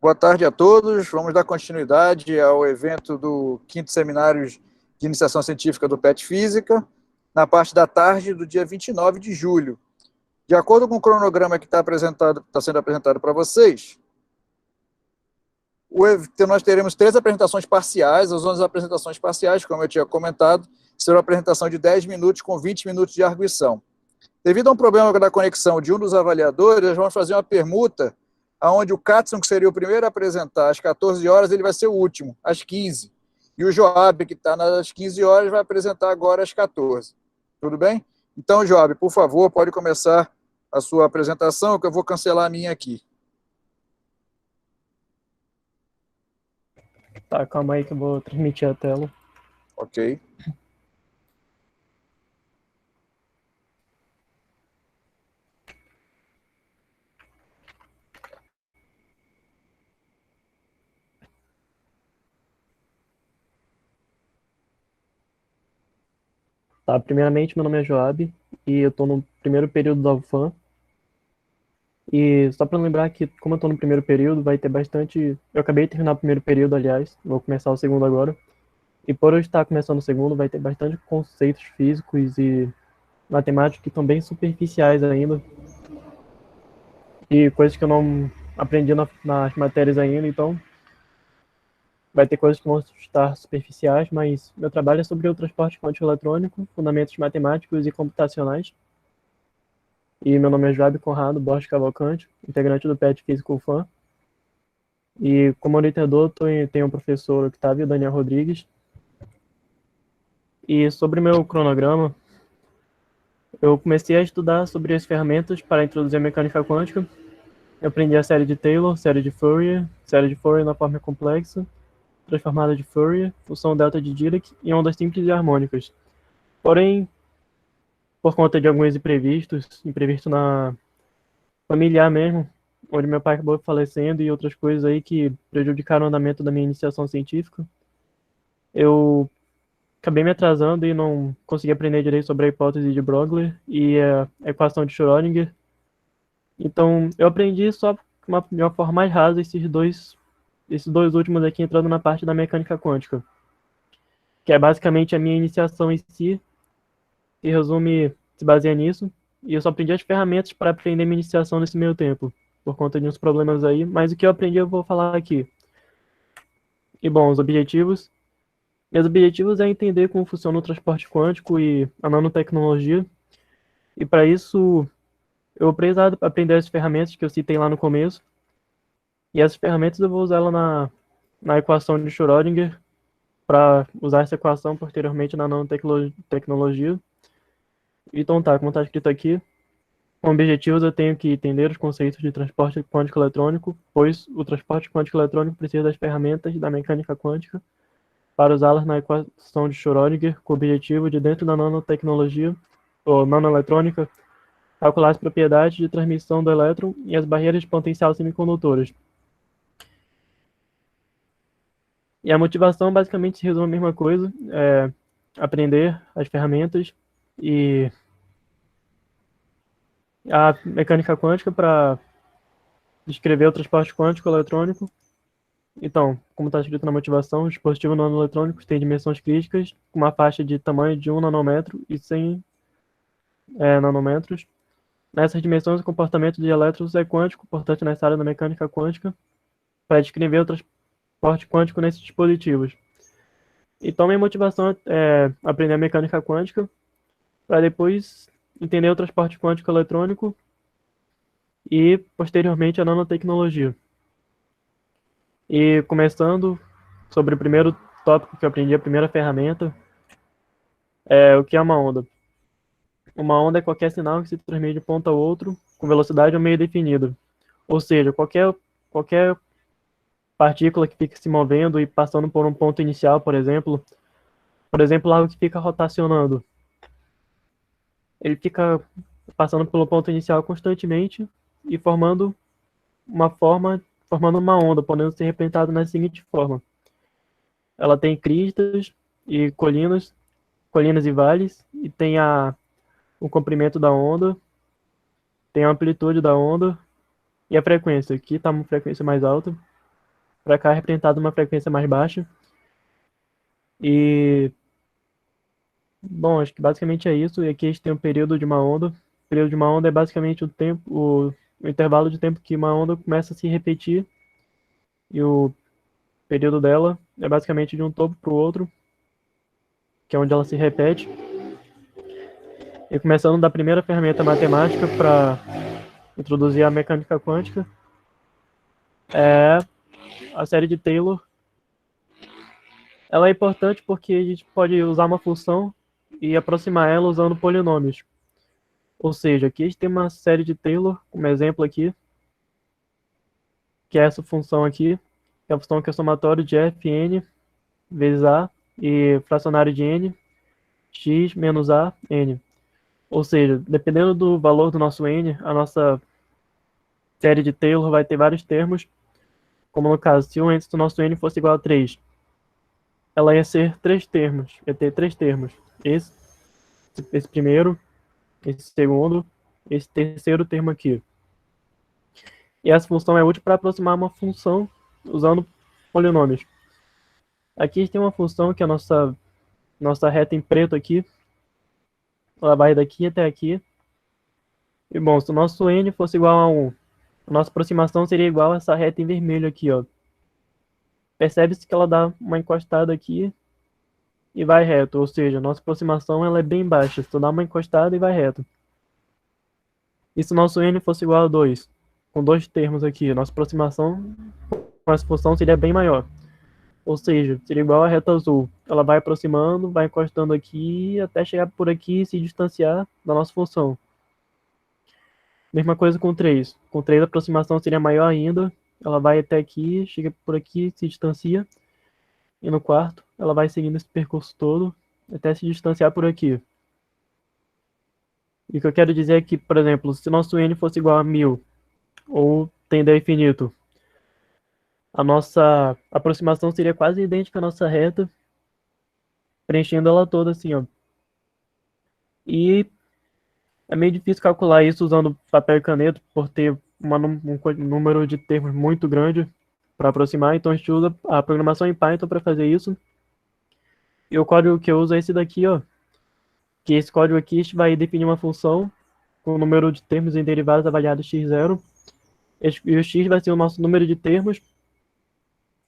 Boa tarde a todos. Vamos dar continuidade ao evento do 5º Seminário de Iniciação Científica do PET Física, na parte da tarde do dia 29 de julho. De acordo com o cronograma que está sendo apresentado para vocês, nós teremos 3 apresentações parciais. As 11 apresentações parciais, como eu tinha comentado, serão uma apresentação de 10 minutos com 20 minutos de arguição. Devido a um problema da conexão de um dos avaliadores, nós vamos fazer uma permuta onde o Katson, que seria o primeiro a apresentar às 14 horas, ele vai ser o último, às 15. E o Joab, que está às 15 horas, vai apresentar agora às 14. Tudo bem? Então, Joab, por favor, pode começar a sua apresentação, que eu vou cancelar a minha aqui. Tá, calma aí que eu vou transmitir a tela. Ok. Tá, primeiramente, meu nome é Joab e eu tô no primeiro período da UFAM. E só para lembrar que, como eu tô no primeiro período, vai ter bastante... Eu acabei de terminar o primeiro período, aliás, vou começar o segundo agora. E por eu estar começando o segundo, vai ter bastante conceitos físicos e matemáticos que estão bem superficiais ainda. E coisas que eu não aprendi nas matérias ainda, então vai ter coisas que vão estar superficiais, mas meu trabalho é sobre o transporte quântico eletrônico, fundamentos matemáticos e computacionais. E meu nome é Joab Conrado Borges Cavalcante, integrante do PET Físico FAM. E como orientador tenho o professor Octávio Daniel Rodrigues. E sobre meu cronograma, eu comecei a estudar sobre as ferramentas para introduzir a mecânica quântica. Eu aprendi a série de Taylor, série de Fourier na forma complexa, transformada de Fourier, função delta de Dirac e ondas simples e harmônicas. Porém, por conta de alguns imprevisto na familiar mesmo, onde meu pai acabou falecendo e outras coisas aí que prejudicaram o andamento da minha iniciação científica, eu acabei me atrasando e não consegui aprender direito sobre a hipótese de Broglie e a equação de Schrödinger. Então, eu aprendi só de uma forma mais rasa esses dois últimos aqui entrando na parte da mecânica quântica, que é basicamente a minha iniciação em si, se baseia nisso, e eu só aprendi as ferramentas para aprender minha iniciação nesse meio tempo, por conta de uns problemas aí, mas o que eu aprendi eu vou falar aqui. E bom, os objetivos. Meus objetivos é entender como funciona o transporte quântico e a nanotecnologia, e para isso eu vou precisar aprender as ferramentas que eu citei lá no começo, e essas ferramentas eu vou usar ela na equação de Schrödinger, para usar essa equação posteriormente na nanotecnologia. Então tá, como está escrito aqui, com objetivos eu tenho que entender os conceitos de transporte quântico eletrônico, pois o transporte quântico eletrônico precisa das ferramentas da mecânica quântica para usá-las na equação de Schrödinger, com o objetivo de, dentro da nanotecnologia ou nanoeletrônica, calcular as propriedades de transmissão do elétron e as barreiras de potencial semicondutoras. E a motivação basicamente se resume à mesma coisa, aprender as ferramentas e a mecânica quântica para descrever o transporte quântico eletrônico. Então, como está escrito na motivação, os dispositivos nanoeletrônicos têm dimensões críticas, com uma faixa de tamanho de 1 nanômetro e 100 nanômetros. Nessas dimensões, o comportamento de elétrons é quântico, portanto, nessa área da mecânica quântica, para descrever o transporte quântico nesses dispositivos. Então, minha motivação é aprender a mecânica quântica, para depois entender o transporte quântico eletrônico e, posteriormente, a nanotecnologia. E começando sobre o primeiro tópico que eu aprendi, a primeira ferramenta, o que é uma onda. Uma onda é qualquer sinal que se transmite de um ponto ao outro com velocidade ou meio definido. Ou seja, qualquer partícula que fica se movendo e passando por um ponto inicial, por exemplo, algo que fica rotacionando. Ele fica passando pelo ponto inicial constantemente e formando uma onda, podendo ser representado da seguinte forma. Ela tem cristas e colinas e vales, e tem o comprimento da onda, tem a amplitude da onda e a frequência. Aqui está uma frequência mais alta. para cá representado uma frequência mais baixa. E, bom, acho que basicamente é isso. E aqui a gente tem o período de uma onda. O período de uma onda é basicamente o intervalo de tempo que uma onda começa a se repetir. E o período dela é basicamente de um topo para o outro, que é onde ela se repete. E começando da primeira ferramenta matemática para introduzir a mecânica quântica, é a série de Taylor. Ela é importante porque a gente pode usar uma função e aproximar ela usando polinômios. Ou seja, aqui a gente tem uma série de Taylor, como exemplo aqui, que é essa função aqui, que é a função que é somatório de fn vezes a e fracionário de n, x menos a, n. Ou seja, dependendo do valor do nosso n, a nossa série de Taylor vai ter vários termos, como no caso, se o índice do nosso n fosse igual a 3, ela ia ser 3 termos, ia ter 3 termos. Esse primeiro, esse segundo, esse terceiro termo aqui. E essa função é útil para aproximar uma função usando polinômios. Aqui a gente tem uma função que é a nossa reta em preto aqui. Ela vai daqui até aqui. E bom, se o nosso n fosse igual a 1, a nossa aproximação seria igual a essa reta em vermelho aqui, ó. Percebe-se que ela dá uma encostada aqui e vai reto, ou seja, a nossa aproximação ela é bem baixa, só dá uma encostada e vai reto. E se o nosso n fosse igual a 2, com 2 termos aqui, a nossa aproximação com essa função seria bem maior. Ou seja, seria igual a reta azul. Ela vai aproximando, vai encostando aqui, até chegar por aqui e se distanciar da nossa função. Mesma coisa com 3. Com 3 a aproximação seria maior ainda. Ela vai até aqui, chega por aqui, se distancia. E no quarto, ela vai seguindo esse percurso todo, até se distanciar por aqui. E o que eu quero dizer é que, por exemplo, se nosso n fosse igual a 1000, ou tender a infinito, a nossa aproximação seria quase idêntica à nossa reta, preenchendo ela toda assim, ó. E é meio difícil calcular isso usando papel e caneta, por ter um número de termos muito grande para aproximar, então a gente usa a programação em Python para fazer isso. E o código que eu uso é esse daqui, ó. Que esse código aqui vai definir uma função com o número de termos em derivadas avaliado x0. E o x vai ser o nosso número de termos.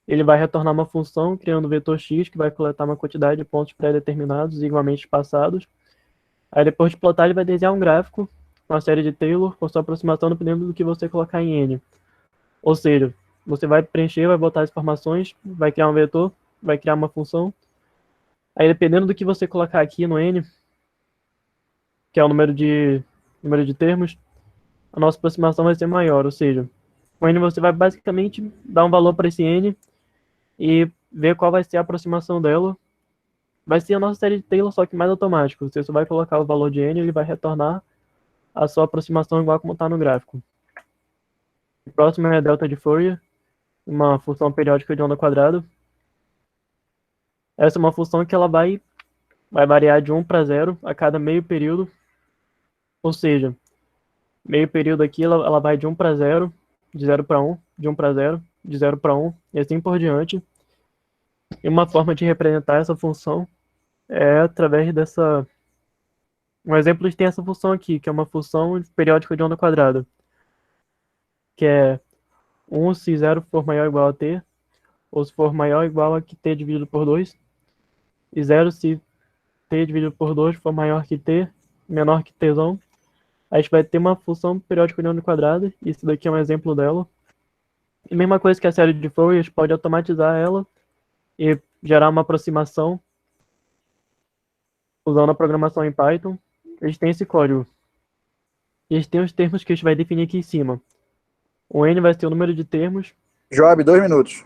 Ele vai retornar uma função criando um vetor x que vai coletar uma quantidade de pontos pré-determinados igualmente espaçados. Aí depois de plotar ele vai desenhar um gráfico, uma série de Taylor, com sua aproximação dependendo do que você colocar em n. Ou seja, você vai preencher, vai botar as informações, vai criar um vetor, vai criar uma função. Aí dependendo do que você colocar aqui no n, que é o número de termos, a nossa aproximação vai ser maior. Ou seja, com n você vai basicamente dar um valor para esse n e ver qual vai ser a aproximação dela. Vai ser a nossa série de Taylor, só que mais automático. Você só vai colocar o valor de n e ele vai retornar a sua aproximação igual como está no gráfico. O próximo é a delta de Fourier, uma função periódica de onda quadrada. Essa é uma função que ela vai variar de 1 para 0 a cada meio período. Ou seja, meio período aqui ela vai de 1 para 0, de 0 para 1, de 1 para 0, de 0 para 1 e assim por diante. E uma forma de representar essa função é através dessa... Um exemplo tem essa função aqui, que é uma função periódica de onda quadrada, que é 1 se 0 for maior ou igual a t, ou se for maior ou igual a que t dividido por 2, e 0 se t dividido por 2 for maior que t, menor que t. A gente vai ter uma função periódica de onda quadrada, e isso daqui é um exemplo dela. E a mesma coisa que a série de Fourier, a gente pode automatizar ela e gerar uma aproximação usando a programação em Python. A gente tem esse código. E a gente tem os termos que a gente vai definir aqui em cima. O n vai ser o número de termos. Job, 2 minutos.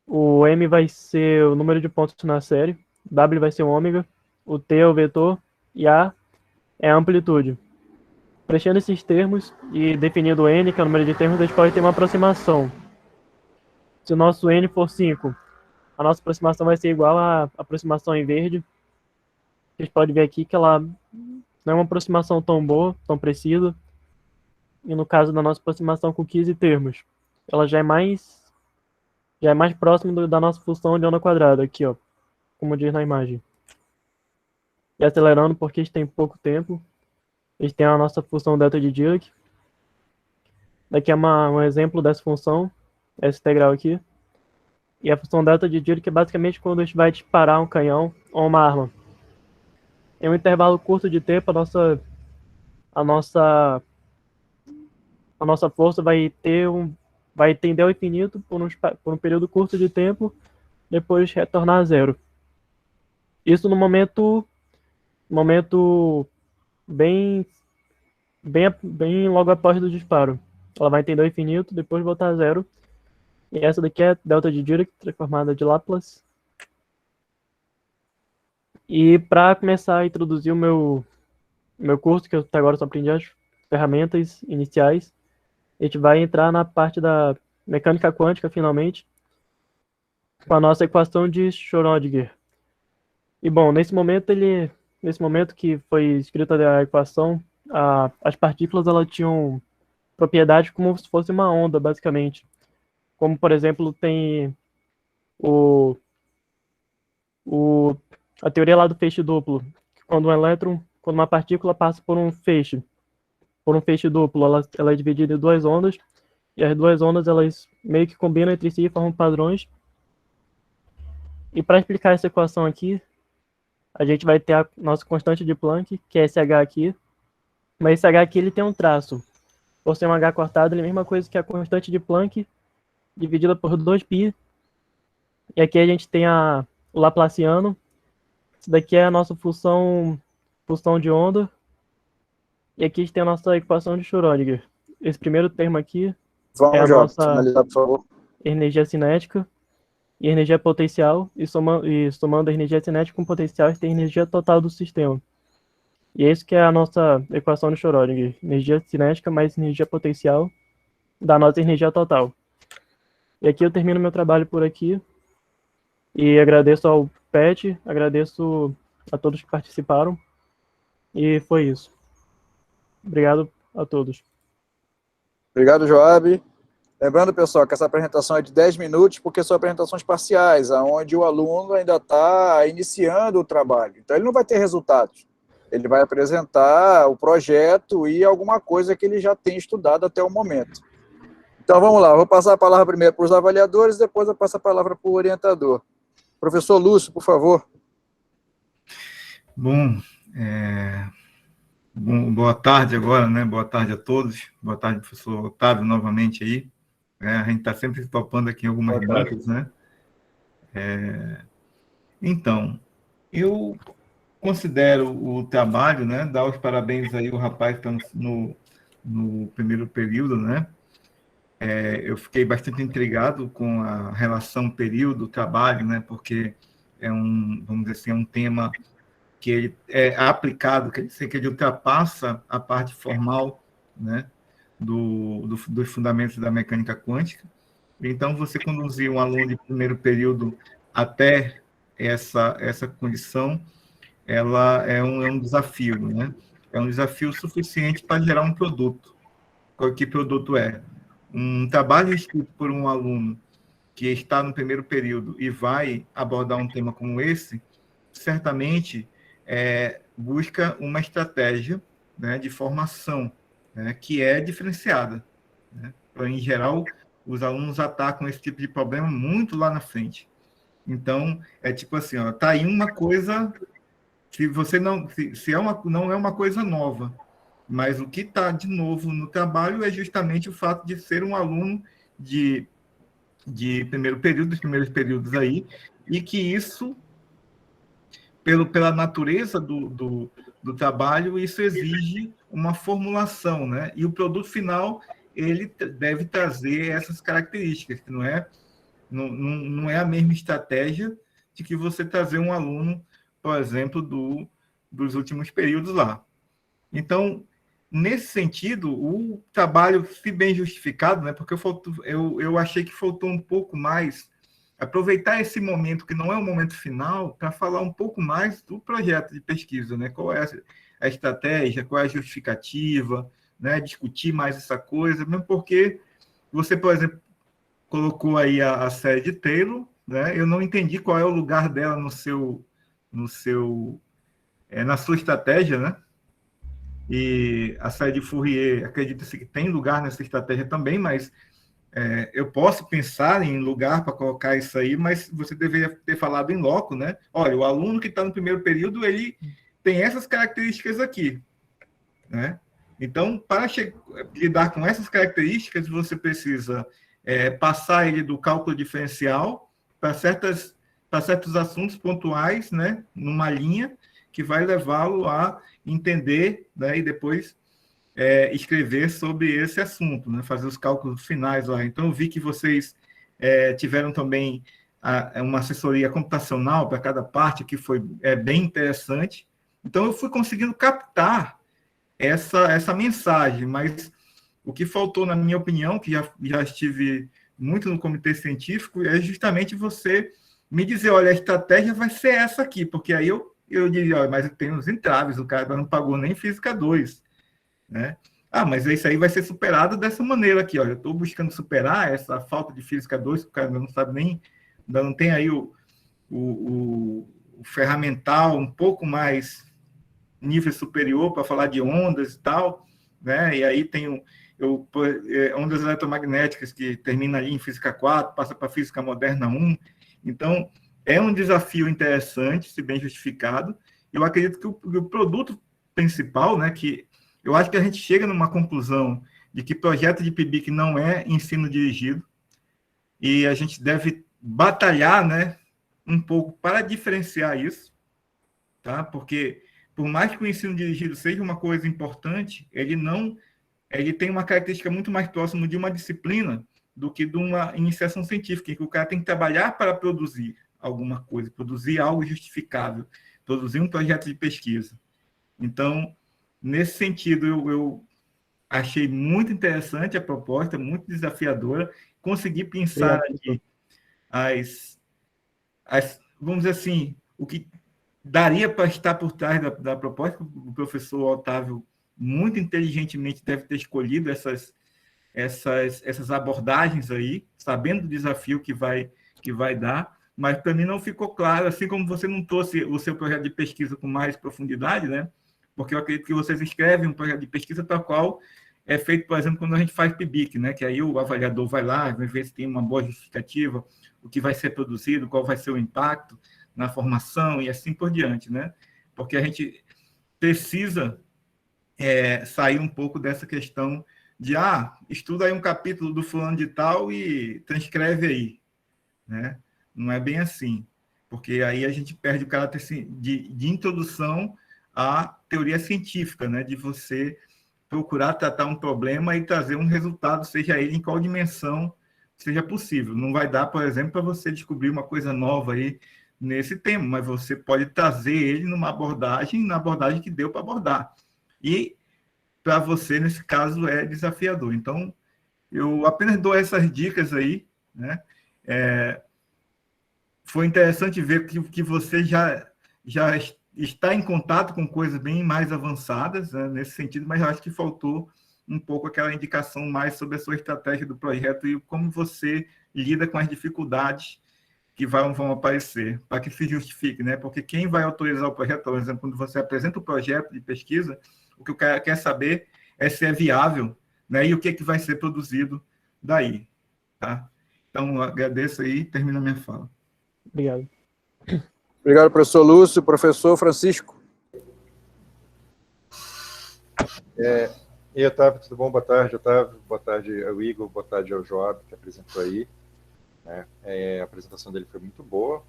O m vai ser o número de pontos na série. W vai ser o ômega. O t é o vetor. E a é a amplitude. Preenchendo esses termos e definindo o n, que é o número de termos, a gente pode ter uma aproximação. Se o nosso n for 5, a nossa aproximação vai ser igual à aproximação em verde. A gente pode ver aqui que ela não é uma aproximação tão boa, tão precisa. E no caso da nossa aproximação com 15 termos, ela já é já é mais próximo da nossa função de onda quadrada, aqui, ó, como diz na imagem. E acelerando porque a gente tem pouco tempo. A gente tem a nossa função delta de Dirac. Daqui é um exemplo dessa função, essa integral aqui. E a função delta de Dirac é basicamente quando a gente vai disparar um canhão ou uma arma. Em um intervalo curto de tempo, a nossa, a nossa força vai tender ao infinito por um período curto de tempo, depois retornar a zero. Isso no momento bem, bem logo após do disparo. Ela vai tender ao infinito, depois voltar a zero. E essa daqui é delta de Dirac, transformada de Laplace. E para começar a introduzir o meu curso, que eu até agora só aprendi as ferramentas iniciais, a gente vai entrar na parte da mecânica quântica, finalmente, com a nossa equação de Schrödinger. E bom, nesse momento que foi escrita a equação, as partículas elas tinham propriedades como se fosse uma onda, basicamente. Como, por exemplo, tem a teoria lá do feixe duplo, que quando uma partícula passa por um feixe duplo, ela é dividida em duas ondas, e as duas ondas elas meio que combinam entre si e formam padrões. E para explicar essa equação aqui, a gente vai ter a nossa constante de Planck, que é esse H aqui, mas esse H aqui ele tem um traço. Por ser um H cortado, ele é a mesma coisa que a constante de Planck dividida por 2π. E aqui a gente tem o Laplaciano. Isso daqui é a nossa função de onda. E aqui a gente tem a nossa equação de Schrödinger. Esse primeiro termo aqui é a nossa finalizar, por favor. energia cinética e energia potencial, e somando a energia cinética com potencial, a gente tem a energia total do sistema. E é isso que é a nossa equação de Schrödinger. Energia cinética mais energia potencial da nossa energia total. E aqui eu termino meu trabalho por aqui. E agradeço ao Pet, agradeço a todos que participaram. E foi isso. Obrigado a todos. Obrigado, Joab. Lembrando, pessoal, que essa apresentação é de 10 minutos, porque são apresentações parciais, onde o aluno ainda está iniciando o trabalho. Então, ele não vai ter resultados. Ele vai apresentar o projeto e alguma coisa que ele já tem estudado até o momento. Então, vamos lá. Vou passar a palavra primeiro para os avaliadores, depois eu passo a palavra para o orientador. Professor Lúcio, por favor. Bom, boa tarde agora, né? Boa tarde a todos. Boa tarde, professor Otávio, novamente aí. A gente está sempre se topando aqui em algumas bancas, né? Então, eu considero o trabalho, né? Dar os parabéns aí ao rapaz que está no primeiro período, né? Eu fiquei bastante intrigado com a relação período-trabalho, né? Porque vamos dizer assim, é um tema que ele é aplicado, quer dizer que ele ultrapassa a parte formal, né? Dos fundamentos da mecânica quântica. Então, você conduzir um aluno de primeiro período até essa condição, ela é um desafio, né? É um desafio suficiente para gerar um produto. Que produto é? Um trabalho escrito por um aluno que está no primeiro período e vai abordar um tema como esse, certamente busca uma estratégia, né, de formação, né, que é diferenciada, né? Em geral, os alunos atacam esse tipo de problema muito lá na frente. Então, é tipo assim, ó, tá aí uma coisa, se você não é uma coisa nova, mas o que está de novo no trabalho é justamente o fato de ser um aluno de primeiro período, dos primeiros períodos aí, e que isso, pela natureza do trabalho, isso exige uma formulação, né? E o produto final, ele deve trazer essas características, que não é a mesma estratégia de que você trazer um aluno, por exemplo, dos últimos períodos lá. Então, nesse sentido, o trabalho, se bem justificado, né, porque eu achei que faltou um pouco mais aproveitar esse momento, que não é o momento final, para falar um pouco mais do projeto de pesquisa, né? Qual é a estratégia, qual é a justificativa, né? Discutir mais essa coisa, mesmo porque você, por exemplo, colocou aí a série de Taylor, né? Eu não entendi qual é o lugar dela na sua estratégia, né? E a série de Fourier, acredita-se que tem lugar nessa estratégia também, mas eu posso pensar em lugar para colocar isso aí, mas você deveria ter falado em loco, né? Olha, o aluno que está no primeiro período, ele tem essas características aqui, né? Então, para lidar com essas características, você precisa passar ele do cálculo diferencial para certos assuntos pontuais, né? Numa linha que vai levá-lo a entender, né? E depois escrever sobre esse assunto, né? Fazer os cálculos finais lá. Então, eu vi que vocês tiveram também uma assessoria computacional para cada parte, que foi bem interessante. Então, eu fui conseguindo captar essa mensagem, mas o que faltou, na minha opinião, que já estive muito no comitê científico, é justamente você me dizer, olha, a estratégia vai ser essa aqui, porque aí eu diria, olha, mas tem uns entraves, o cara não pagou nem Física 2, né? Mas isso aí vai ser superado dessa maneira aqui, olha, eu estou buscando superar essa falta de Física 2, que o cara não sabe nem, ainda não tem aí o ferramental um pouco mais nível superior para falar de ondas e tal, né? E aí tem ondas eletromagnéticas que termina ali em Física 4, passa para Física Moderna 1. Então, é um desafio interessante, se bem justificado. Eu acredito que o produto principal, né, que eu acho que a gente chega numa conclusão de que projeto de PIBIC não é ensino dirigido, e a gente deve batalhar, né, um pouco para diferenciar isso, tá? Porque por mais que o ensino dirigido seja uma coisa importante, ele tem uma característica muito mais próxima de uma disciplina do que de uma iniciação científica, em que o cara tem que trabalhar para produzir alguma coisa, produzir algo justificável, produzir um projeto de pesquisa. Então, nesse sentido, eu achei muito interessante a proposta, muito desafiadora, consegui pensar aqui vamos dizer assim, o que daria para estar por trás da proposta. O professor Otávio, muito inteligentemente, deve ter escolhido essas abordagens aí, sabendo do desafio que vai dar, mas para mim não ficou claro, assim como você não trouxe o seu projeto de pesquisa com mais profundidade, né? Porque eu acredito que vocês escrevem um projeto de pesquisa tal qual é feito, por exemplo, quando a gente faz PIBIC, né? Que aí o avaliador vai lá, vai ver se tem uma boa justificativa, o que vai ser produzido, qual vai ser o impacto na formação e assim por diante, né? Porque a gente precisa sair um pouco dessa questão de, estuda aí um capítulo do fulano de tal e transcreve aí, né? Não é bem assim, porque aí a gente perde o caráter de introdução à teoria científica, né? De você procurar tratar um problema e trazer um resultado, seja ele em qual dimensão seja possível. Não vai dar, por exemplo, para você descobrir uma coisa nova aí nesse tema, mas você pode trazer ele na abordagem que deu para abordar. E para você, nesse caso, é desafiador. Então, eu apenas dou essas dicas aí, né? Foi interessante ver que você já está em contato com coisas bem mais avançadas, né, nesse sentido, mas eu acho que faltou um pouco aquela indicação mais sobre a sua estratégia do projeto e como você lida com as dificuldades que vão aparecer, para que se justifique, né? Porque quem vai autorizar o projeto, por exemplo, quando você apresenta o projeto de pesquisa, o que o cara quer saber é se é viável, né? E o que vai ser produzido daí, tá? Então, agradeço aí e termino a minha fala. Obrigado. Obrigado, professor Lúcio. Professor Francisco. E aí, Otávio, tudo bom? Boa tarde, Otávio. Boa tarde ao Igor, boa tarde ao Joab, que apresentou aí. A apresentação dele foi muito boa.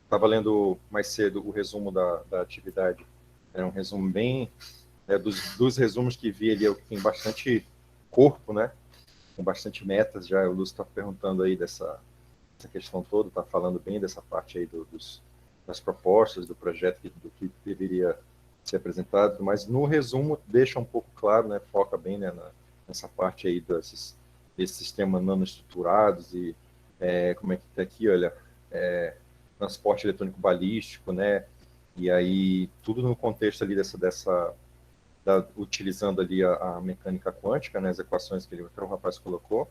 Estava lendo mais cedo o resumo da atividade. Era um resumo bem... dos resumos que vi ali, tem bastante corpo, né? Com bastante metas já. O Lúcio está perguntando aí dessa questão toda, está falando bem dessa parte aí das propostas, do projeto, do que deveria ser apresentado, mas no resumo deixa um pouco claro, né? Foca bem, né, nessa parte aí desses sistemas nanoestruturados e como é que está aqui, olha, transporte eletrônico balístico, né? E aí tudo no contexto ali utilizando ali a mecânica quântica, né, as equações que o rapaz colocou.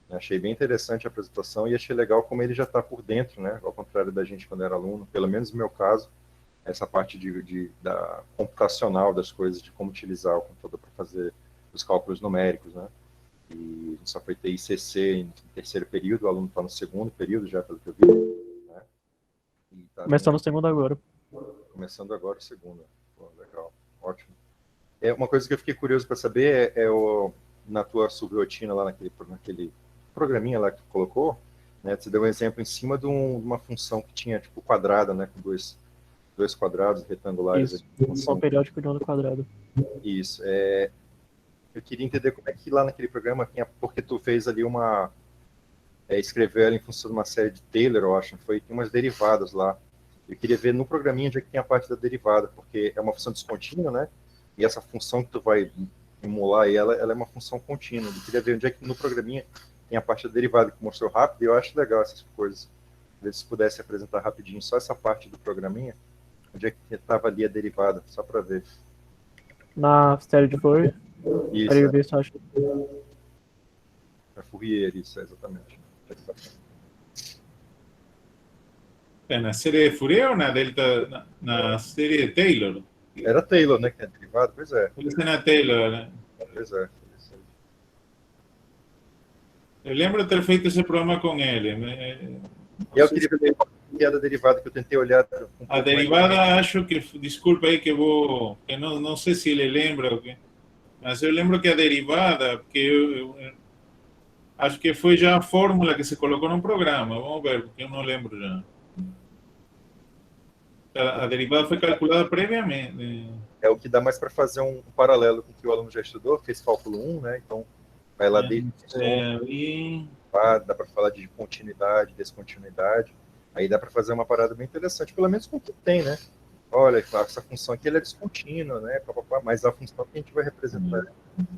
Achei bem interessante a apresentação e achei legal como ele já está por dentro, né? Ao contrário da gente quando era aluno, pelo menos no meu caso, essa parte da computacional das coisas, de como utilizar o computador para fazer os cálculos numéricos, né? E a gente só foi ter ICC em terceiro período, o aluno está no segundo período já, pelo que eu vi, né? E tá Começando o segundo agora. começando agora o segundo. Pô, legal, ótimo. Uma coisa que eu fiquei curioso para saber na tua subrotina lá naquele programinha lá que tu colocou, né? Você deu um exemplo em cima de uma função que tinha tipo quadrada, né? Com dois quadrados retangulares. Isso, função periódica de onda quadrada. Isso. Eu queria entender como é que lá naquele programa tinha, porque tu fez ali escreveu ela em função de uma série de Taylor, eu acho, tem umas derivadas lá. Eu queria ver no programinha onde é que tem a parte da derivada, porque é uma função descontínua, né? E essa função que tu vai emular ela é uma função contínua. Eu queria ver onde é que no programinha tem a parte da derivada que mostrou rápido, e eu acho legal essas coisas. Ver se pudesse apresentar rapidinho só essa parte do programinha, onde é que estava ali a derivada, só para ver. Na série de Fourier. Isso, Peraí, eu ver se eu acho. Fourier, isso, exatamente. Na série de Fourier ou na Delta, na série de Taylor? Era Taylor, né, que é derivado? Pois é. Isso é na Taylor, né? Pois é. Eu lembro de ter feito esse programa com ele. Eu queria ver que era a derivada, que eu tentei olhar. A derivada, acho que, desculpa aí que não sei se ele lembra, mas eu lembro que a derivada, que eu acho que foi já a fórmula que se colocou no programa. Vamos ver, porque eu não lembro já. A derivada foi calculada previamente. É o que dá mais para fazer um paralelo com o que o aluno já estudou, fez cálculo 1, né? Então, vai lá desde dá para falar de continuidade, descontinuidade. Aí dá para fazer uma parada bem interessante, pelo menos com o que tem, né? Olha, essa função aqui ela é descontínua, né? Mas a função que a gente vai representar é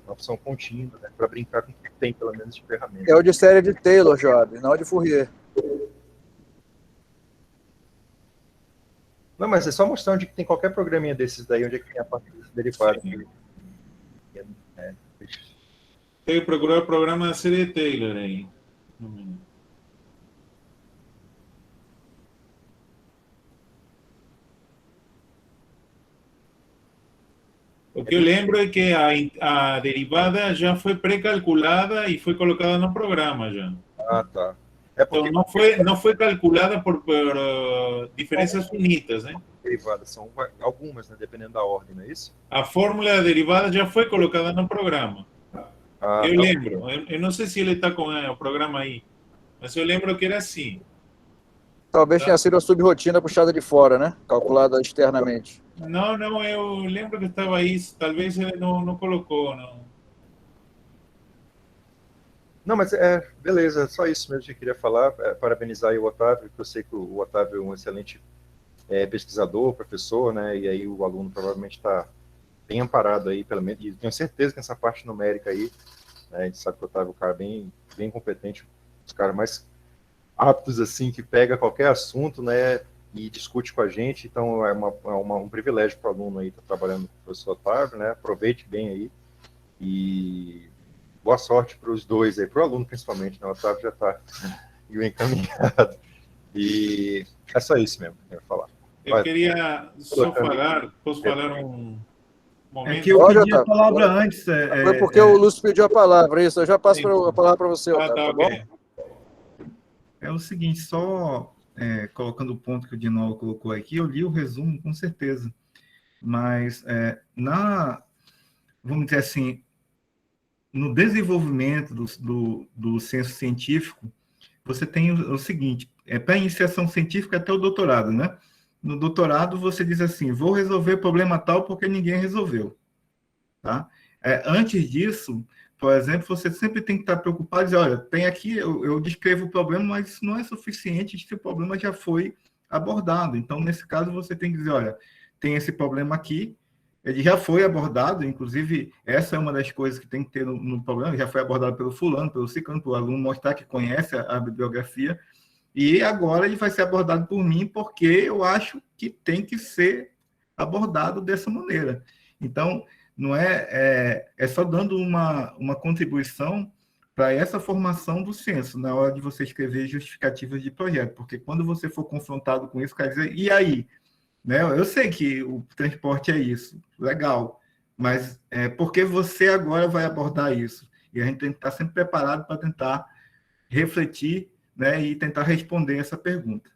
uma função contínua, né? Para brincar com o que tem, pelo menos, de ferramenta. É o de série de Taylor, Job, não de Fourier. Não, mas é só mostrar onde que tem qualquer programinha desses daí, onde é que tem a parte desse derivado. Tem que procurar o programa da série Taylor aí. O que eu lembro é que a derivada já foi pré-calculada e foi colocada no programa já. Ah, tá. Porque então não foi calculada por diferenças finitas, né? Derivadas são algumas, né? Dependendo da ordem, não é isso? A fórmula da derivada já foi colocada no programa. Eu lembro. Eu não sei se ele está com o programa aí, mas eu lembro que era assim. Talvez tenha sido a subrotina puxada de fora, né? Calculada externamente. Não, eu lembro que estava aí. Talvez ele não colocou, não. Não, mas beleza, só isso mesmo que eu queria falar. Parabenizar aí o Otávio, que eu sei que o Otávio é um excelente pesquisador, professor, né? E aí o aluno provavelmente está bem amparado aí, pelo menos. E tenho certeza que essa parte numérica aí, né, a gente sabe que o Otávio é um cara bem competente, os caras mais aptos, assim, que pega qualquer assunto, né? E discute com a gente. Então é um privilégio para o aluno aí estar trabalhando com o professor Otávio, né? Aproveite bem aí. E boa sorte para os dois aí, para o aluno principalmente, né? O Otávio já está encaminhado. E é só isso mesmo que eu ia falar. Eu queria só falar, posso falar um momento? É que eu pedi a palavra antes. Foi porque o Lúcio pediu a palavra, isso. Eu já passo a palavra para você, Otávio, tá bom? É o seguinte, só colocando o ponto que o Dinol colocou aqui, eu li o resumo com certeza, mas vamos dizer assim, no desenvolvimento do senso científico, você tem o seguinte, para a iniciação científica até o doutorado, né? No doutorado você diz assim, vou resolver problema tal porque ninguém resolveu, tá? Antes disso, por exemplo, você sempre tem que estar preocupado e dizer, olha, tem aqui, eu descrevo o problema, mas isso não é suficiente se o problema já foi abordado. Então, nesse caso, você tem que dizer, olha, tem esse problema aqui, ele já foi abordado, inclusive, essa é uma das coisas que tem que ter no problema, já foi abordado pelo fulano, pelo ciclano, para o aluno mostrar que conhece a bibliografia, e agora ele vai ser abordado por mim porque eu acho que tem que ser abordado dessa maneira. Então, não é só dando uma contribuição para essa formação do censo, na hora de você escrever justificativas de projeto, porque quando você for confrontado com isso, quer dizer, e aí? Né? Eu sei que o transporte é isso, legal, mas por que você agora vai abordar isso? E a gente tem que estar sempre preparado para tentar refletir, né, e tentar responder essa pergunta.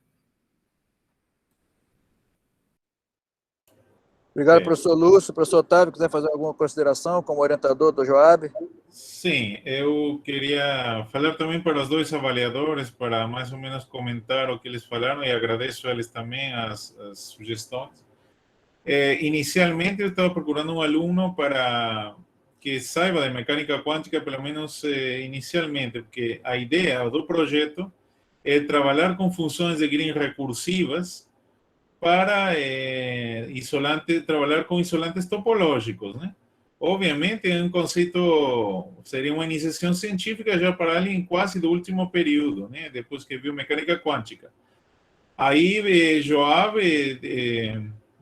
Obrigado, professor Lúcio. Professor Otávio, quiser fazer alguma consideração como orientador do Joab? Sim, eu queria falar também para os dois avaliadores, para mais ou menos comentar o que eles falaram, e agradeço a eles também as sugestões. Inicialmente, eu estava procurando um aluno para que saiba de mecânica quântica, pelo menos inicialmente, porque a ideia do projeto é trabalhar com funções de Green recursivas para trabalhar com isolantes topológicos, né? Obviamente, é um conceito, seria uma iniciação científica já para alguém quase do último período, né? Depois que viu mecânica quântica. Aí, Joab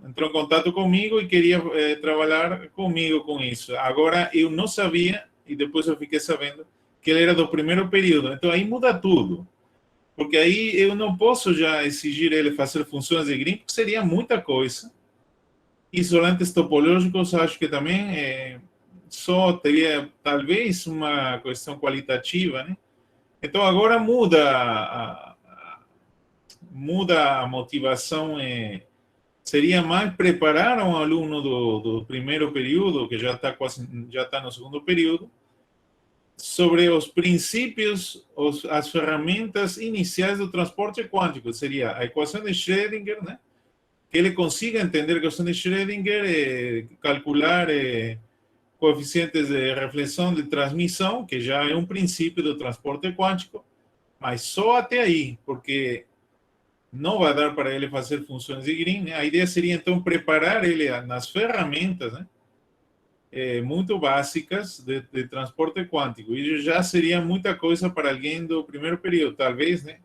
entrou em contato comigo e queria trabalhar comigo com isso. Agora, eu não sabia, e depois eu fiquei sabendo, que ele era do primeiro período. Então, aí muda tudo. Porque aí eu não posso já exigir ele fazer funções de Green, porque seria muita coisa. Isolantes topológicos, acho que também só teria, talvez, uma questão qualitativa, né? Então, agora muda a motivação. Seria mais preparar um aluno do primeiro período, que já está no segundo período, sobre os princípios, as ferramentas iniciais do transporte quântico. Seria a equação de Schrödinger, né? Que ele consiga entender a equação de Schrödinger, calcular coeficientes de reflexão de transmissão, que já é um princípio do transporte quântico, mas só até aí, porque não vai dar para ele fazer funções de Green, né? A ideia seria, então, preparar ele nas ferramentas, né? Muito básicas de transporte quântico. E já seria muita coisa para alguém do primeiro período, talvez, né?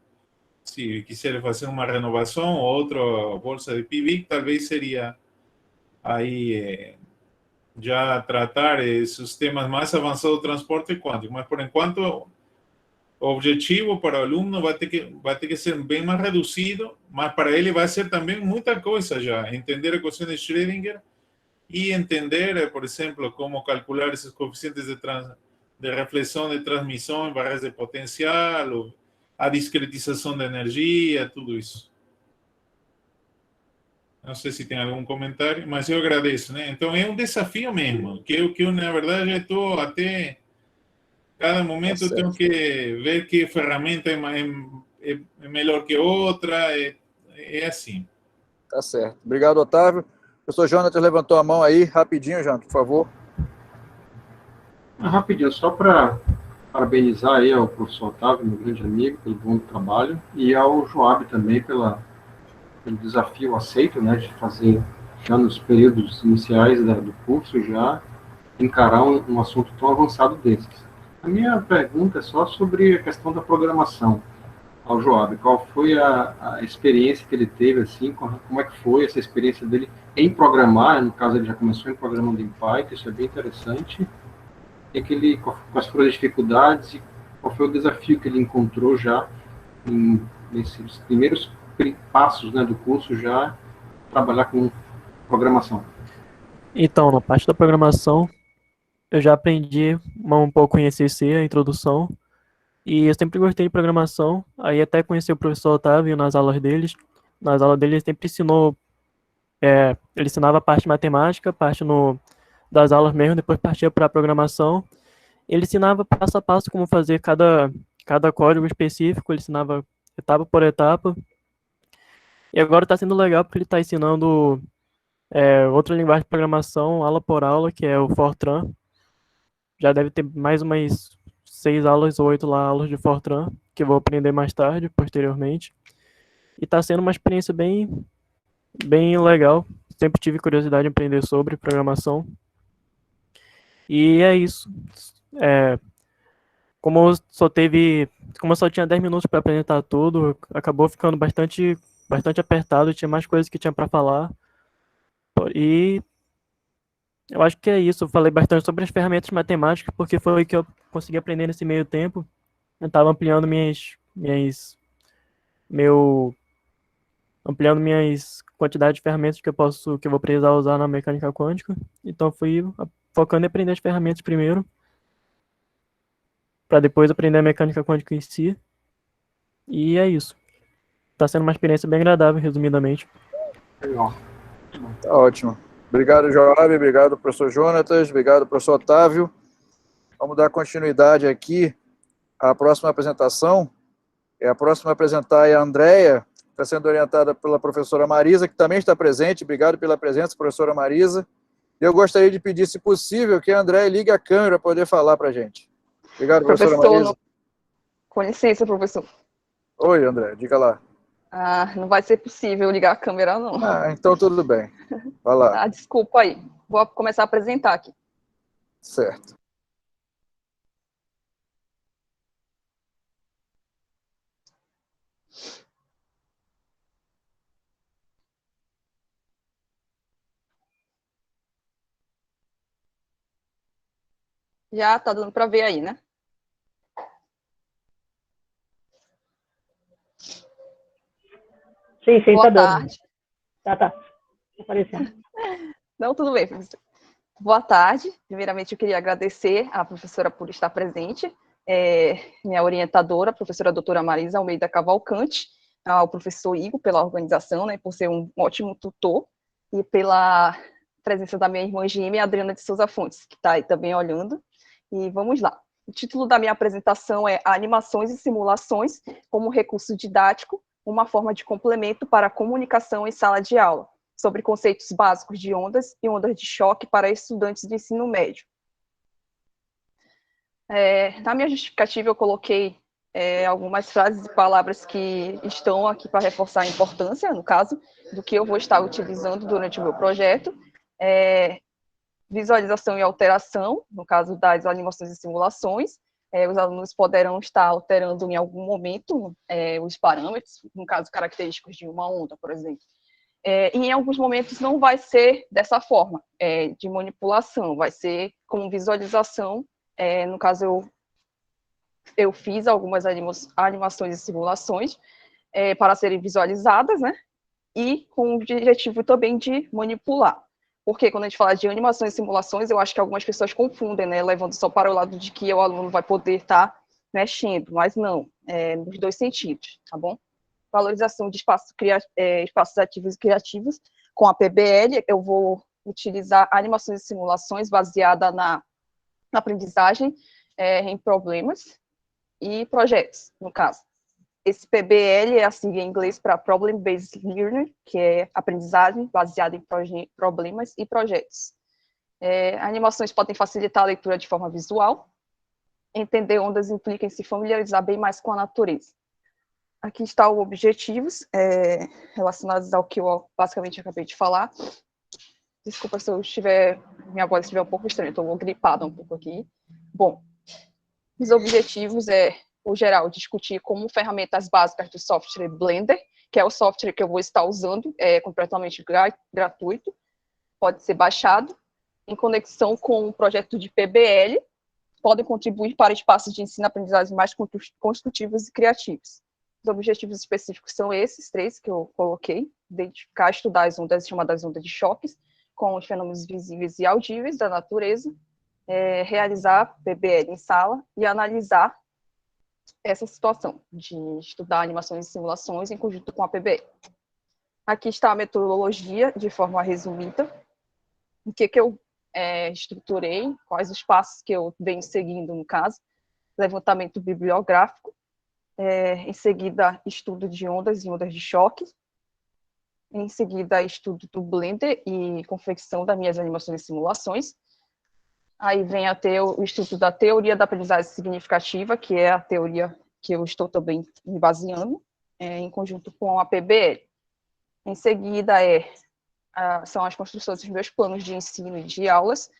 Se quiser fazer uma renovação ou outra bolsa de PIBIC, talvez seria aí já tratar esses temas mais avançados do transporte quântico. Mas, por enquanto, o objetivo para o aluno vai ter que ser bem mais reduzido, mas para ele vai ser também muita coisa já. Entender a equação de Schrödinger e entender, por exemplo, como calcular esses coeficientes de reflexão de transmissão em barras de potencial, a discretização de energia, tudo isso. Não sei se tem algum comentário, mas eu agradeço, né? Então, é um desafio mesmo, que eu na verdade, já estou até... Cada momento eu tenho que ver que ferramenta é melhor que outra, é assim. Tá certo. Obrigado, Otávio. O professor Jonatas levantou a mão aí, rapidinho, Jonatas, por favor. Rapidinho, só para parabenizar aí ao professor Otávio, meu grande amigo, pelo bom trabalho, e ao Joab também pelo desafio aceito, né, de fazer, já nos períodos iniciais do curso, já encarar um assunto tão avançado desses. A minha pergunta é só sobre a questão da programação ao Joab. Qual foi a experiência que ele teve, assim, como é que foi essa experiência dele em programar? No caso, ele já começou em programando em Python, isso é bem interessante. E quais foram as dificuldades e qual foi o desafio que ele encontrou já nesses primeiros passos, né, do curso, já trabalhar com programação? Então, na parte da programação, eu já aprendi um pouco em ECC, a introdução, e eu sempre gostei de programação, aí até conheci o professor Otávio nas aulas deles. Nas aulas dele ele sempre ensinou, ele ensinava a parte matemática, parte das aulas mesmo, depois partia para a programação. Ele ensinava passo a passo como fazer cada código específico, ele ensinava etapa por etapa. E agora está sendo legal porque ele está ensinando outra linguagem de programação, aula por aula, que é o Fortran. Já deve ter mais umas 6 aulas ou 8 lá, aulas de Fortran, que eu vou aprender mais tarde, posteriormente. E está sendo uma experiência bem, bem legal. Sempre tive curiosidade em aprender sobre programação. E é isso. Como eu só tinha 10 minutos para apresentar tudo, acabou ficando bastante apertado, tinha mais coisas que tinha para falar. E Eu acho que é isso. Eu falei bastante sobre as ferramentas matemáticas, porque foi o que eu consegui aprender nesse meio tempo. Eu estava meu, ampliando minhas quantidades de ferramentas que eu vou precisar usar na mecânica quântica. Então fui focando em aprender as ferramentas primeiro, para depois aprender a mecânica quântica em si. E é isso. Está sendo uma experiência bem agradável, resumidamente. Legal. Tá ótimo. Obrigado, Joab, obrigado, professor Jonatas, obrigado, professor Otávio. Vamos dar continuidade aqui à próxima apresentação. A próxima a apresentar é a Andréia, que está sendo orientada pela professora Marisa, que também está presente. Obrigado pela presença, professora Marisa. Eu gostaria de pedir, se possível, que a Andréia ligue a câmera para poder falar para a gente. Obrigado, professora Marisa. Com licença, professor. Oi, André, diga lá. Não vai ser possível ligar a câmera, não. Então tudo bem. Vai lá. Desculpa aí. Vou começar a apresentar aqui. Certo. Já tá dando para ver aí, né? Sim, Boa tá dando. tarde. Tá aparecendo. Não, tudo bem, professor. Boa tarde. Primeiramente, eu queria agradecer à professora por estar presente, minha orientadora, a professora doutora Marisa Almeida Cavalcante, ao professor Igor pela organização, né, por ser um ótimo tutor, e pela presença da minha irmã gêmea, Adriana de Souza Fontes, que está aí também olhando. E vamos lá. O título da minha apresentação é Animações e Simulações como recurso didático, uma forma de complemento para a comunicação em sala de aula, sobre conceitos básicos de ondas e ondas de choque para estudantes de ensino médio. Na minha justificativa, eu coloquei algumas frases e palavras que estão aqui para reforçar a importância, no caso, do que eu vou estar utilizando durante o meu projeto. Visualização e alteração, no caso das animações e simulações. Os alunos poderão estar alterando em algum momento os parâmetros, no caso, característicos de uma onda, por exemplo. E em alguns momentos não vai ser dessa forma, de manipulação, vai ser com visualização. No caso, eu fiz algumas animações e simulações para serem visualizadas, né? E com o objetivo também de manipular. Porque quando a gente fala de animações e simulações, eu acho que algumas pessoas confundem, né? Levando só para o lado de que o aluno vai poder estar mexendo, mas não, nos dois sentidos, tá bom? Valorização de espaços ativos e criativos. Com a PBL, eu vou utilizar animações e simulações baseada na aprendizagem em problemas e projetos, no caso. Esse PBL é a sigla em inglês para Problem Based Learning, que é aprendizagem baseada em problemas e projetos. Animações podem facilitar a leitura de forma visual. Entender ondas implica em se familiarizar bem mais com a natureza. Aqui está os objetivos relacionados ao que eu basicamente acabei de falar. Desculpa se minha voz estiver um pouco estranha, estou gripada um pouco aqui. Bom, os objetivos o geral, discutir como ferramentas básicas do software Blender, que é o software que eu vou estar usando, completamente gratuito, pode ser baixado, em conexão com o projeto de PBL, podem contribuir para espaços de ensino-aprendizagem mais construtivos e criativos. Os objetivos específicos são esses 3 que eu coloquei: identificar, estudar as ondas chamadas ondas de choques, com os fenômenos visíveis e audíveis da natureza, realizar PBL em sala e analisar essa situação de estudar animações e simulações em conjunto com a PBL. Aqui está a metodologia, de forma resumida, o que eu estruturei, quais os passos que eu venho seguindo, no caso: levantamento bibliográfico, em seguida, estudo de ondas e ondas de choque, em seguida, estudo do Blender e confecção das minhas animações e simulações. Aí vem o estudo da teoria da aprendizagem significativa, que é a teoria que eu estou também me baseando, em conjunto com a PBL. Em seguida, são as construções dos meus planos de ensino e de aulas,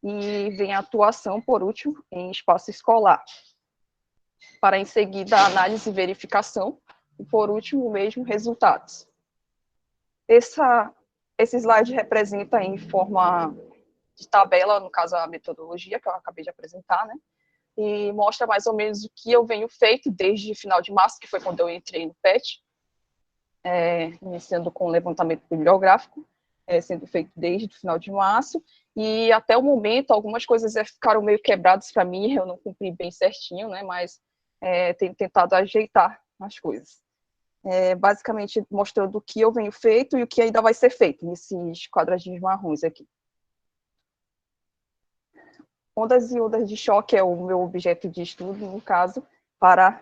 e vem a atuação, por último, em espaço escolar. Para, em seguida, a análise e verificação, e, por último, mesmo, resultados. Esse slide representa em forma de tabela, no caso a metodologia que eu acabei de apresentar, né? E mostra mais ou menos o que eu venho feito desde final de março, que foi quando eu entrei no PET, iniciando com o levantamento bibliográfico, sendo feito desde o final de março, e até o momento algumas coisas ficaram meio quebradas para mim, eu não cumpri bem certinho, né? Mas tenho tentado ajeitar as coisas. Basicamente mostrando o que eu venho feito e o que ainda vai ser feito nesses quadradinhos marrons aqui. Ondas e ondas de choque é o meu objeto de estudo, no caso, para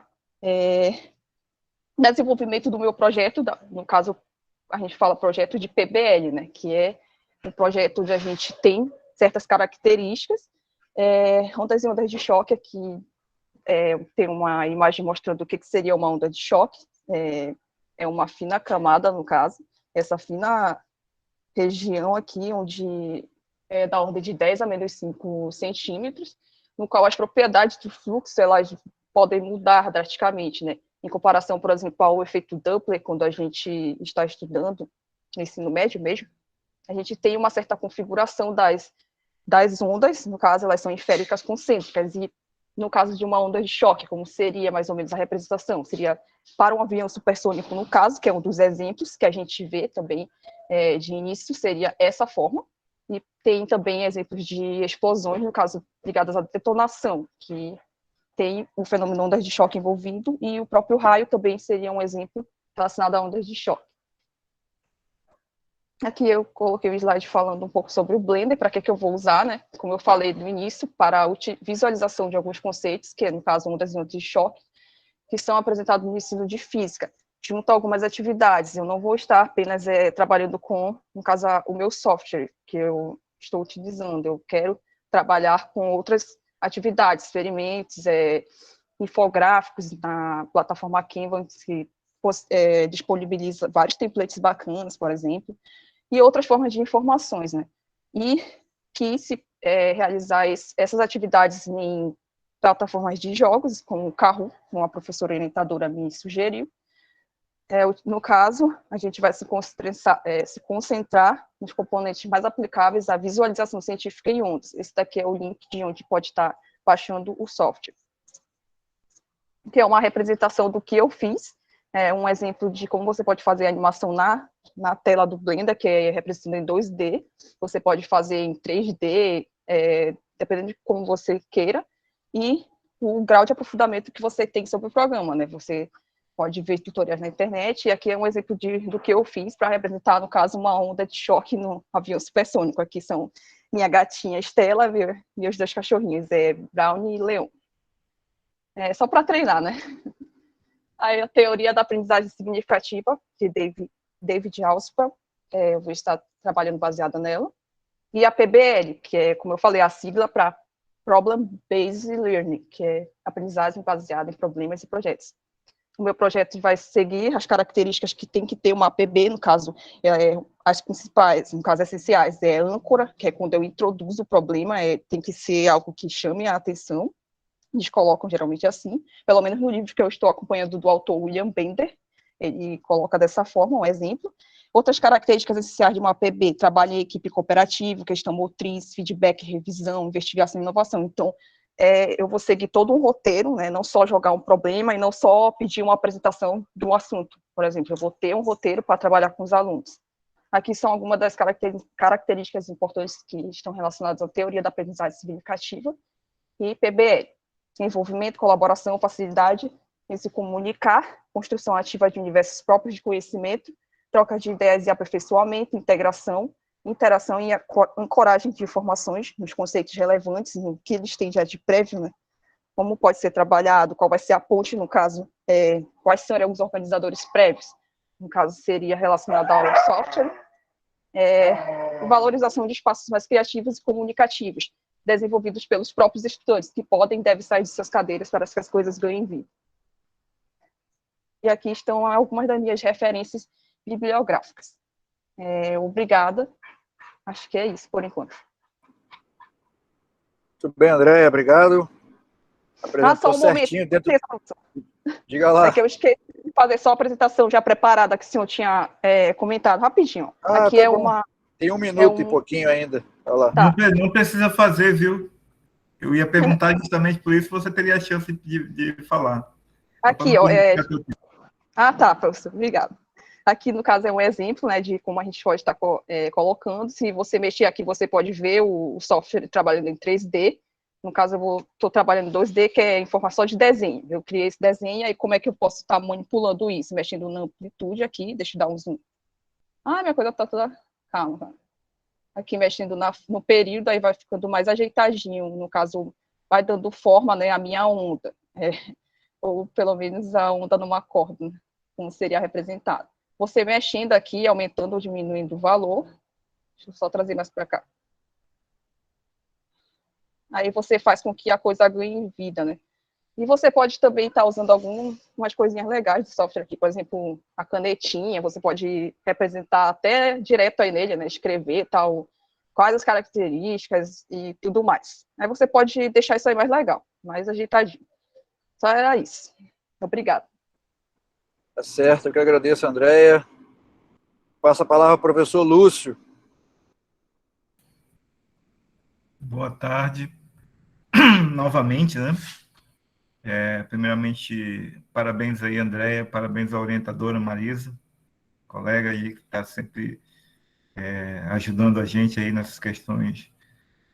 desenvolvimento do meu projeto, no caso, a gente fala projeto de PBL, né, que é um projeto onde a gente tem certas características. Ondas e ondas de choque aqui, tem uma imagem mostrando o que seria uma onda de choque, é uma fina camada, no caso, essa fina região aqui, onde é da ordem de 10 a menos 5 centímetros, no qual as propriedades do fluxo elas podem mudar drasticamente, né? Em comparação, por exemplo, ao efeito Doppler, quando a gente está estudando no ensino médio mesmo, a gente tem uma certa configuração das ondas, no caso, elas são esféricas concêntricas, e no caso de uma onda de choque, como seria mais ou menos a representação? Seria para um avião supersônico, no caso, que é um dos exemplos que a gente vê também de início, seria essa forma. E tem também exemplos de explosões, no caso, ligadas à detonação, que tem o fenômeno ondas de choque envolvido, e o próprio raio também seria um exemplo relacionado a ondas de choque. Aqui eu coloquei o slide falando um pouco sobre o Blender, para que eu vou usar, né? Como eu falei no início, para a visualização de alguns conceitos, que é, no caso, ondas e ondas de choque, que são apresentados no ensino de física, junto a algumas atividades. Eu não vou estar apenas trabalhando com, no caso, o meu software que eu estou utilizando. Eu quero trabalhar com outras atividades, experimentos, infográficos na plataforma Canvas, que disponibiliza vários templates bacanas, por exemplo, e outras formas de informações, né? E que se realizar essas atividades em plataformas de jogos, como o Kahoot, como a professora orientadora me sugeriu. No caso, a gente vai se concentrar nos componentes mais aplicáveis à visualização científica em ondas. Esse daqui é o link de onde pode estar baixando o software. Que é uma representação do que eu fiz, um exemplo de como você pode fazer a animação na tela do Blender, que é representado em 2D, você pode fazer em 3D, dependendo de como você queira, e o grau de aprofundamento que você tem sobre o programa, né? Você pode ver tutoriais na internet, e aqui é um exemplo do que eu fiz para representar, no caso, uma onda de choque no avião supersônico. Aqui são minha gatinha Estela, meus dois cachorrinhos, Brown e Leon. Só para treinar, né? Aí a teoria da aprendizagem significativa, de David Alsper, eu vou estar trabalhando baseada nela, e a PBL, que é, como eu falei, a sigla para Problem Based Learning, que é aprendizagem baseada em problemas e projetos. O meu projeto vai seguir as características que tem que ter uma APB, no caso, as principais, no caso, essenciais, âncora, que é quando eu introduzo o problema, tem que ser algo que chame a atenção. Eles colocam geralmente assim, pelo menos no livro que eu estou acompanhando do autor William Bender, ele coloca dessa forma, um exemplo. Outras características essenciais de uma APB, trabalho em equipe cooperativa, questão motriz, feedback, revisão, investigação e inovação. Então, eu vou seguir todo um roteiro, né, não só jogar um problema e não só pedir uma apresentação de um assunto. Por exemplo, eu vou ter um roteiro para trabalhar com os alunos. Aqui são algumas das características importantes que estão relacionadas à teoria da aprendizagem significativa e PBL. Envolvimento, colaboração, facilidade em se comunicar, construção ativa de universos próprios de conhecimento, troca de ideias e aperfeiçoamento, integração, interação e ancoragem de informações nos conceitos relevantes, no que eles têm já de prévio, né? Como pode ser trabalhado, qual vai ser a ponte, no caso, quais seriam os organizadores prévios, no caso, seria relacionado ao software, valorização de espaços mais criativos e comunicativos, desenvolvidos pelos próprios estudantes, que podem e devem sair de suas cadeiras para que as coisas ganhem vida. E aqui estão algumas das minhas referências bibliográficas. Obrigada. Acho que é isso, por enquanto. Muito bem, Andréia, obrigado. Apresentou só um certinho momento. Dentro... Diga lá. É que eu esqueci de fazer só a apresentação já preparada que o senhor tinha comentado, rapidinho. Aqui tá bom. Tem 1 minuto e pouquinho ainda. Olha lá. Tá. Não precisa fazer, viu? Eu ia perguntar justamente por isso, você teria a chance de falar. Aqui, ó. Ah, tá, professor, obrigado. Aqui, no caso, é um exemplo, né, de como a gente pode estar colocando. Se você mexer aqui, você pode ver o software trabalhando em 3D. No caso, eu estou trabalhando em 2D, que é informação de desenho. Eu criei esse desenho, aí como é que eu posso estar manipulando isso? Mexendo na amplitude aqui, deixa eu dar um zoom. Ah, minha coisa está toda... Calma. Aqui mexendo no período, aí vai ficando mais ajeitadinho. No caso, vai dando forma, né, à minha onda. Ou pelo menos a onda numa corda, como seria representado. Você mexendo aqui, aumentando ou diminuindo o valor. Deixa eu só trazer mais para cá. Aí você faz com que a coisa ganhe vida, né? E você pode também estar usando algumas coisinhas legais do software aqui, por exemplo, a canetinha, você pode representar até direto aí nele, né? Escrever tal, quais as características e tudo mais. Aí você pode deixar isso aí mais legal, mais ajeitadinho. Só era isso. Obrigada. Tá certo, eu que agradeço, Andréia. Passa a palavra ao professor Lúcio. Boa tarde. Novamente, né? Primeiramente, parabéns aí, Andréia, parabéns à orientadora Marisa, colega aí que está sempre ajudando a gente aí nessas questões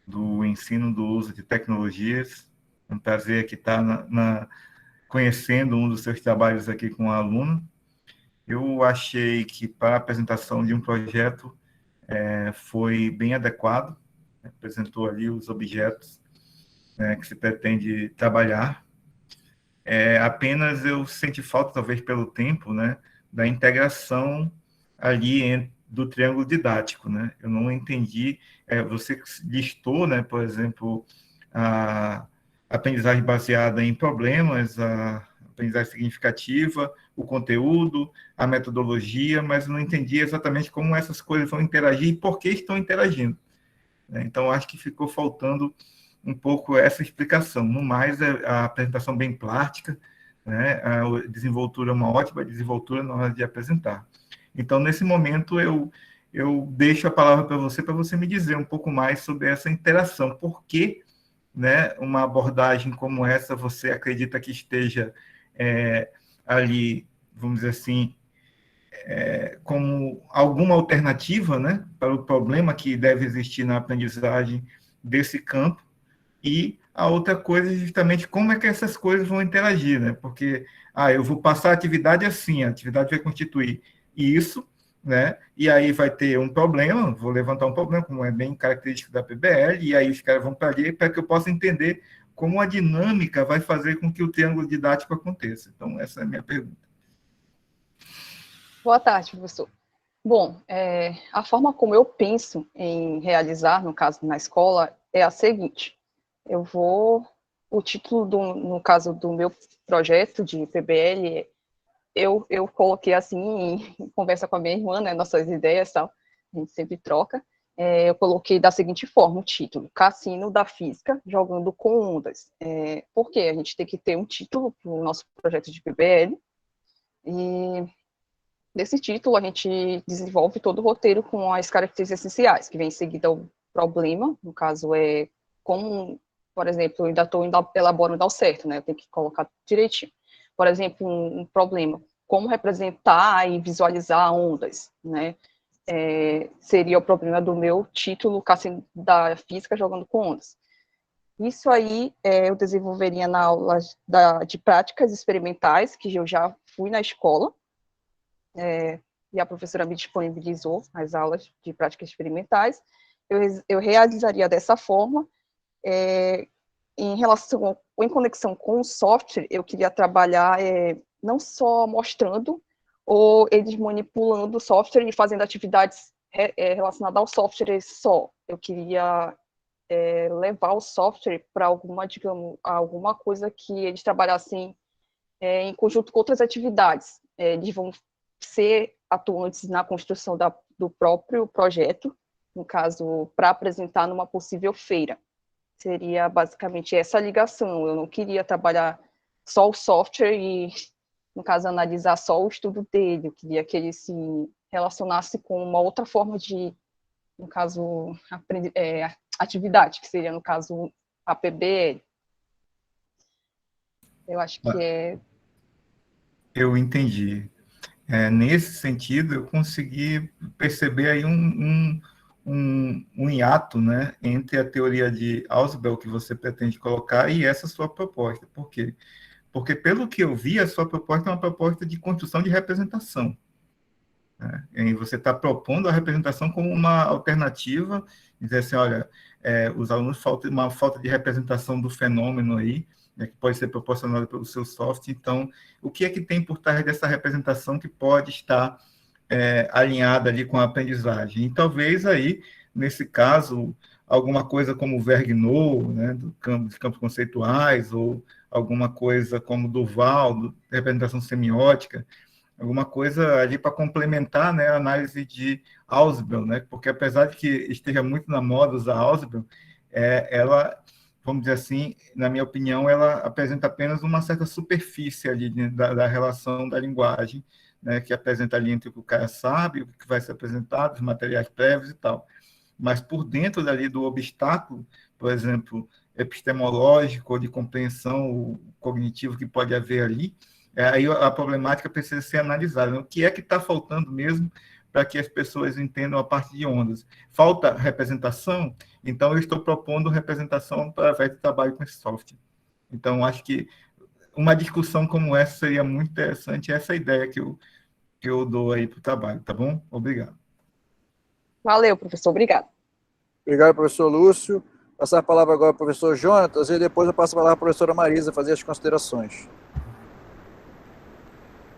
do ensino, do uso de tecnologias. É um prazer aqui estar conhecendo um dos seus trabalhos aqui com a aluna. Eu achei que para a apresentação de um projeto foi bem adequado, apresentou ali os objetos que se pretende trabalhar. Apenas eu senti falta, talvez pelo tempo, né, da integração ali do triângulo didático, né? Eu não entendi, você listou, né, por exemplo, a aprendizagem baseada em problemas, a aprendizagem significativa, o conteúdo, a metodologia, mas eu não entendi exatamente como essas coisas vão interagir e por que estão interagindo, né? Então, acho que ficou faltando um pouco essa explicação. No mais, a apresentação bem plástica, né? A desenvoltura é uma ótima desenvoltura na hora de apresentar. Então, nesse momento, eu deixo a palavra para você me dizer um pouco mais sobre essa interação. Por que, né, uma abordagem como essa você acredita que esteja ali, vamos dizer assim, como alguma alternativa, né, para o problema que deve existir na aprendizagem desse campo? E a outra coisa é justamente como é que essas coisas vão interagir, né? Porque, eu vou passar a atividade assim, a atividade vai constituir isso, né? E aí vai ter um problema, vou levantar um problema, como é bem característico da PBL, e aí os caras vão para ali para que eu possa entender como a dinâmica vai fazer com que o triângulo didático aconteça. Então, essa é a minha pergunta. Boa tarde, professor. Bom, a forma como eu penso em realizar, no caso, na escola, é a seguinte. O título, no caso do meu projeto de PBL, eu coloquei assim, em conversa com a minha irmã, né, nossas ideias e tal, a gente sempre troca, eu coloquei da seguinte forma o título: Cassino da Física jogando com ondas. Porque a gente tem que ter um título para o nosso projeto de PBL, e desse título a gente desenvolve todo o roteiro com as características essenciais, que vem em seguida o problema, no caso como, por exemplo, eu ainda estou elaborando ao certo, né, eu tenho que colocar direitinho. Por exemplo, um problema, como representar e visualizar ondas, né, seria o problema do meu título, Cassino da Física jogando com ondas. Isso aí eu desenvolveria na aula de práticas experimentais, que eu já fui na escola, e a professora me disponibilizou as aulas de práticas experimentais. Eu realizaria dessa forma. Em conexão com o software, eu queria trabalhar não só mostrando ou eles manipulando o software e fazendo atividades relacionadas ao software só. Eu queria levar o software para alguma coisa que eles trabalhassem em conjunto com outras atividades. Eles vão ser atuantes na construção do próprio projeto, no caso, para apresentar numa possível feira. Seria basicamente essa ligação. Eu não queria trabalhar só o software e, no caso, analisar só o estudo dele. Eu queria que ele se relacionasse com uma outra forma de no caso, atividade, que seria, no caso, a PBL. Eu acho que é... Eu entendi. Nesse sentido, eu consegui perceber aí um hiato, né, entre a teoria de Ausubel que você pretende colocar e essa sua proposta. Por quê? Porque, pelo que eu vi, a sua proposta é uma proposta de construção de representação. Né? E você está propondo a representação como uma alternativa, dizer assim, olha, os alunos uma falta de representação do fenômeno aí, né, que pode ser proporcionada pelo seu software. Então, o que é que tem por trás dessa representação que pode estar alinhada ali com a aprendizagem? E talvez aí, nesse caso, alguma coisa como o Vergniaud, né, dos campos conceituais, ou alguma coisa como Duval, representação semiótica, alguma coisa ali para complementar, né, a análise de Ausubel, né, porque apesar de que esteja muito na moda usar Ausubel, ela, vamos dizer assim, na minha opinião, ela apresenta apenas uma certa superfície ali da relação da linguagem, né, que apresenta ali entre o que o cara sabe, o que vai ser apresentado, os materiais prévios e tal. Mas por dentro dali do obstáculo, por exemplo, epistemológico ou de compreensão cognitivo que pode haver ali, aí a problemática precisa ser analisada. O que é que está faltando mesmo para que as pessoas entendam a parte de ondas? Falta representação? Então, eu estou propondo representação através do trabalho com esse software. Então, acho que uma discussão como essa seria muito interessante, essa ideia que eu dou aí para o trabalho, tá bom? Obrigado. Valeu, professor, obrigado. Obrigado, professor Lúcio. Passar a palavra agora ao professor Jonatas e depois eu passo a palavra à professora Marisa fazer as considerações.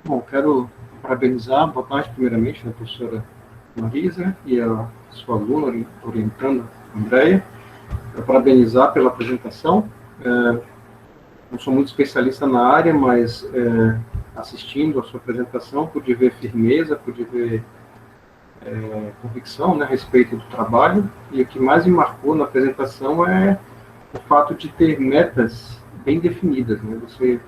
Bom, quero parabenizar, boa tarde, primeiramente, a professora Marisa e a sua aluna orientando, Andréia. Quero parabenizar pela apresentação. Não sou muito especialista na área, mas assistindo a sua apresentação, pude ver firmeza, pude ver convicção, né, a respeito do trabalho, e o que mais me marcou na apresentação é o fato de ter metas bem definidas, né? Você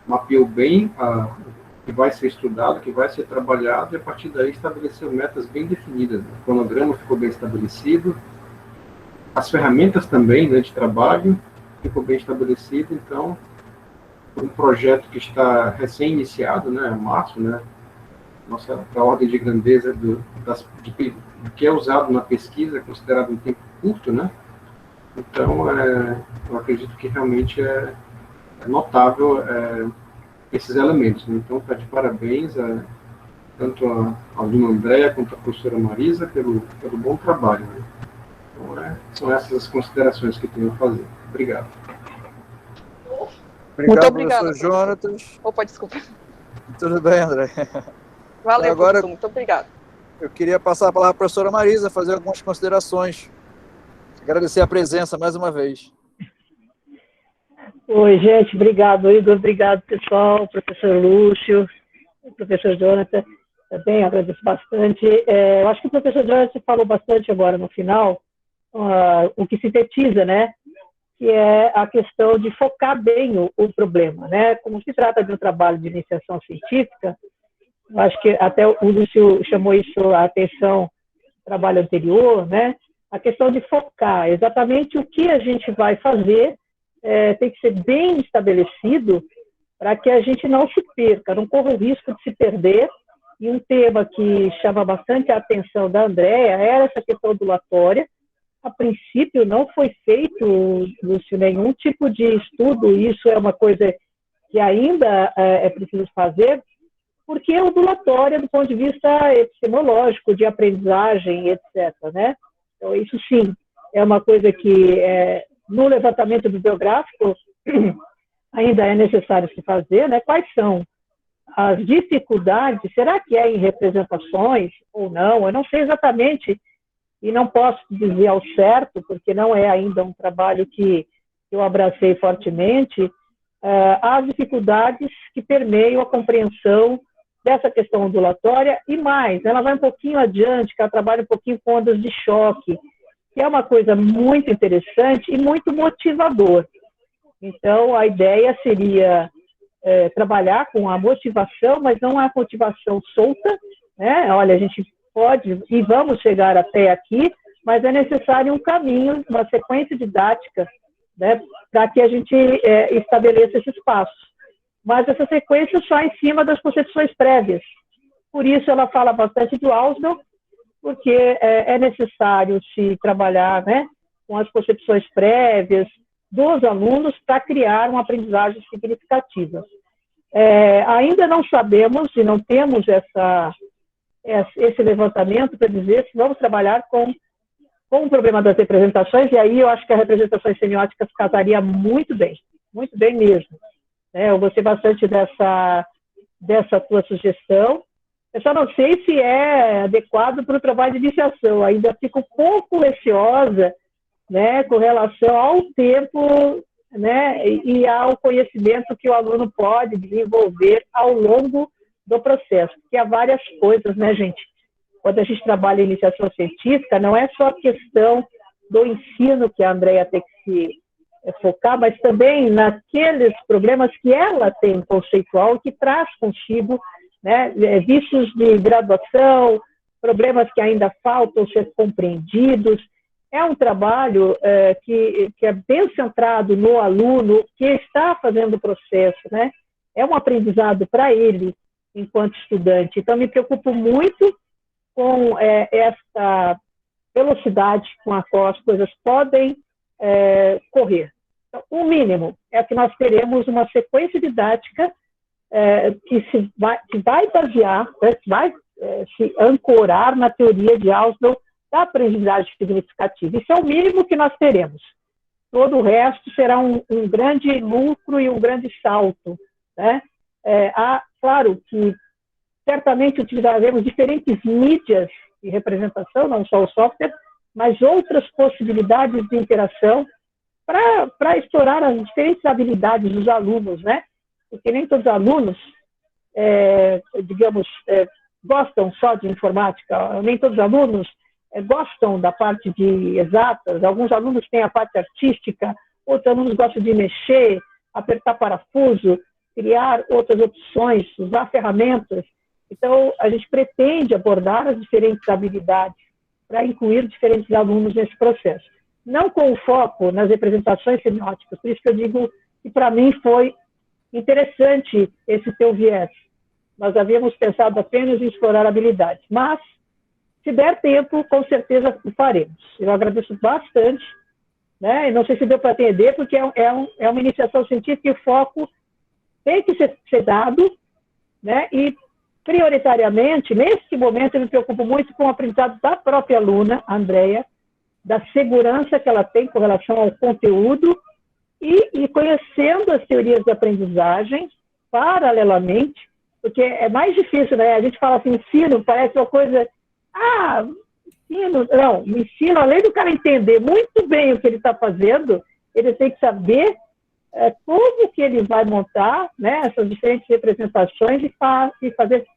mapeou bem o que vai ser estudado, o que vai ser trabalhado, e a partir daí estabeleceu metas bem definidas, né? O cronograma ficou bem estabelecido, as ferramentas também, né, de trabalho ficou bem estabelecido. Então, um projeto que está recém-iniciado, né, em março, né, a ordem de grandeza do que é usado na pesquisa, considerado um tempo curto, né? Então, eu acredito que realmente é notável esses elementos, né? Então, está de parabéns tanto a aluna Andréia quanto a professora Marisa pelo bom trabalho, né? Então, são essas as considerações que tenho a fazer. Obrigado. Obrigado, obrigada, professor Jonatas. Opa, desculpa. Tudo bem, André? Valeu, agora, professor, muito obrigado. Eu queria passar a palavra à professora Marisa, fazer algumas considerações. Agradecer a presença mais uma vez. Oi, gente, obrigado, Igor, obrigado, pessoal, professor Lúcio, professor Jonathan, também agradeço bastante. Eu acho que o professor Jonathan falou bastante agora no final, o que sintetiza, né, que é a questão de focar bem o problema, né, como se trata de um trabalho de iniciação científica. Eu acho que até o Lúcio chamou isso a atenção no trabalho anterior, né? A questão de focar exatamente o que a gente vai fazer tem que ser bem estabelecido para que a gente não se perca, não corra o risco de se perder. E um tema que chama bastante a atenção da Andréia era essa questão ondulatória. A princípio não foi feito, Lúcio, nenhum tipo de estudo, isso é uma coisa que ainda é preciso fazer, porque é ondulatória do ponto de vista epistemológico, de aprendizagem, etc., né? Então, isso sim, é uma coisa que no levantamento bibliográfico ainda é necessário se fazer, né? Quais são as dificuldades? Será que é em representações ou não? Eu não sei exatamente e não posso dizer ao certo, porque não é ainda um trabalho que eu abracei fortemente, as dificuldades que permeiam a compreensão dessa questão ondulatória, e mais, ela vai um pouquinho adiante, que ela trabalha um pouquinho com ondas de choque, que é uma coisa muito interessante e muito motivador. Então, a ideia seria trabalhar com a motivação, mas não a motivação solta, né? Olha, a gente pode e vamos chegar até aqui, mas é necessário um caminho, uma sequência didática, né, para que a gente estabeleça esses passos. Mas essa sequência só em cima das concepções prévias. Por isso ela fala bastante do Ausdorf, porque é necessário se trabalhar, né, com as concepções prévias dos alunos para criar uma aprendizagem significativa. Ainda não sabemos e não temos esse levantamento para dizer se vamos trabalhar com o problema das representações, e aí eu acho que a representações semióticas casaria muito bem mesmo. Eu gostei bastante dessa tua sugestão. Eu só não sei se é adequado para o trabalho de iniciação, ainda fico um pouco receosa, né, com relação ao tempo, né, e ao conhecimento que o aluno pode desenvolver ao longo do processo, porque há várias coisas, né, gente? Quando a gente trabalha em iniciação científica, não é só a questão do ensino que a Andrea tem que se focar, mas também naqueles problemas que ela tem conceitual, que traz consigo, né, vícios de graduação, problemas que ainda faltam ser compreendidos. É um trabalho que é bem centrado no aluno que está fazendo o processo, né? É um aprendizado para ele, enquanto estudante. Então, me preocupo muito com essa velocidade com a qual as coisas podem correr. Então, o mínimo é que nós teremos uma sequência didática que vai basear, vai se ancorar na teoria de Ausdorf da aprendizagem significativa. Isso é o mínimo que nós teremos. Todo o resto será um grande lucro e um grande salto, né? Claro que certamente utilizaremos diferentes mídias de representação, não só o software, mas outras possibilidades de interação para explorar as diferentes habilidades dos alunos, né? Porque nem todos os alunos, gostam só de informática, nem todos os alunos gostam da parte de exatas, alguns alunos têm a parte artística, outros alunos gostam de mexer, apertar parafuso, criar outras opções, usar ferramentas. Então, a gente pretende abordar as diferentes habilidades para incluir diferentes alunos nesse processo. Não com o foco nas representações semióticas, por isso que eu digo que, para mim, foi interessante esse teu viés. Nós havíamos pensado apenas em explorar habilidades, mas, se der tempo, com certeza o faremos. Eu agradeço bastante, né? Eu não sei se deu para atender, porque é uma iniciação científica e o foco tem que ser dado, né? E, prioritariamente, nesse momento, eu me preocupo muito com o aprendizado da própria aluna, a Andrea, da segurança que ela tem com relação ao conteúdo e conhecendo as teorias da aprendizagem, paralelamente, porque é mais difícil, né? A gente fala assim, ensino, parece uma coisa... ensino... Não, o ensino, além do cara entender muito bem o que ele está fazendo, ele tem que saber como que ele vai montar, né, essas diferentes representações e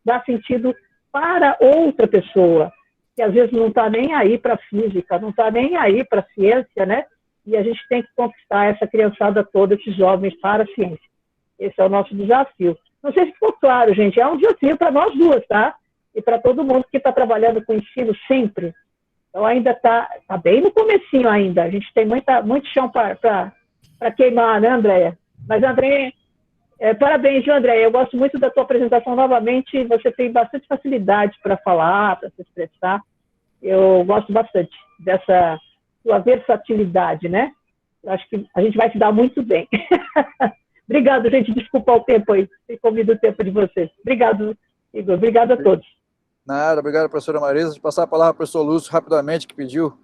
dar sentido para outra pessoa, que às vezes não está nem aí para a física, não está nem aí para a ciência, né? E a gente tem que conquistar essa criançada toda, esses jovens, para a ciência. Esse é o nosso desafio. Não sei se ficou claro, gente, é um desafio para nós duas, tá? E para todo mundo que está trabalhando com ensino sempre. Então, ainda está bem no comecinho ainda. A gente tem muito chão para queimar, né, Andréia? Mas, Andréia, parabéns, viu, Andréia? Eu gosto muito da tua apresentação novamente. Você tem bastante facilidade para falar, para se expressar. Eu gosto bastante dessa tua versatilidade, né? Eu acho que a gente vai se dar muito bem. Obrigado, gente. Desculpa o tempo aí. Ter comido o tempo de vocês. Obrigado, Igor. Obrigado a todos. Nada. Obrigado, professora Marisa. De passar a palavra para o professor Lúcio rapidamente, que pediu.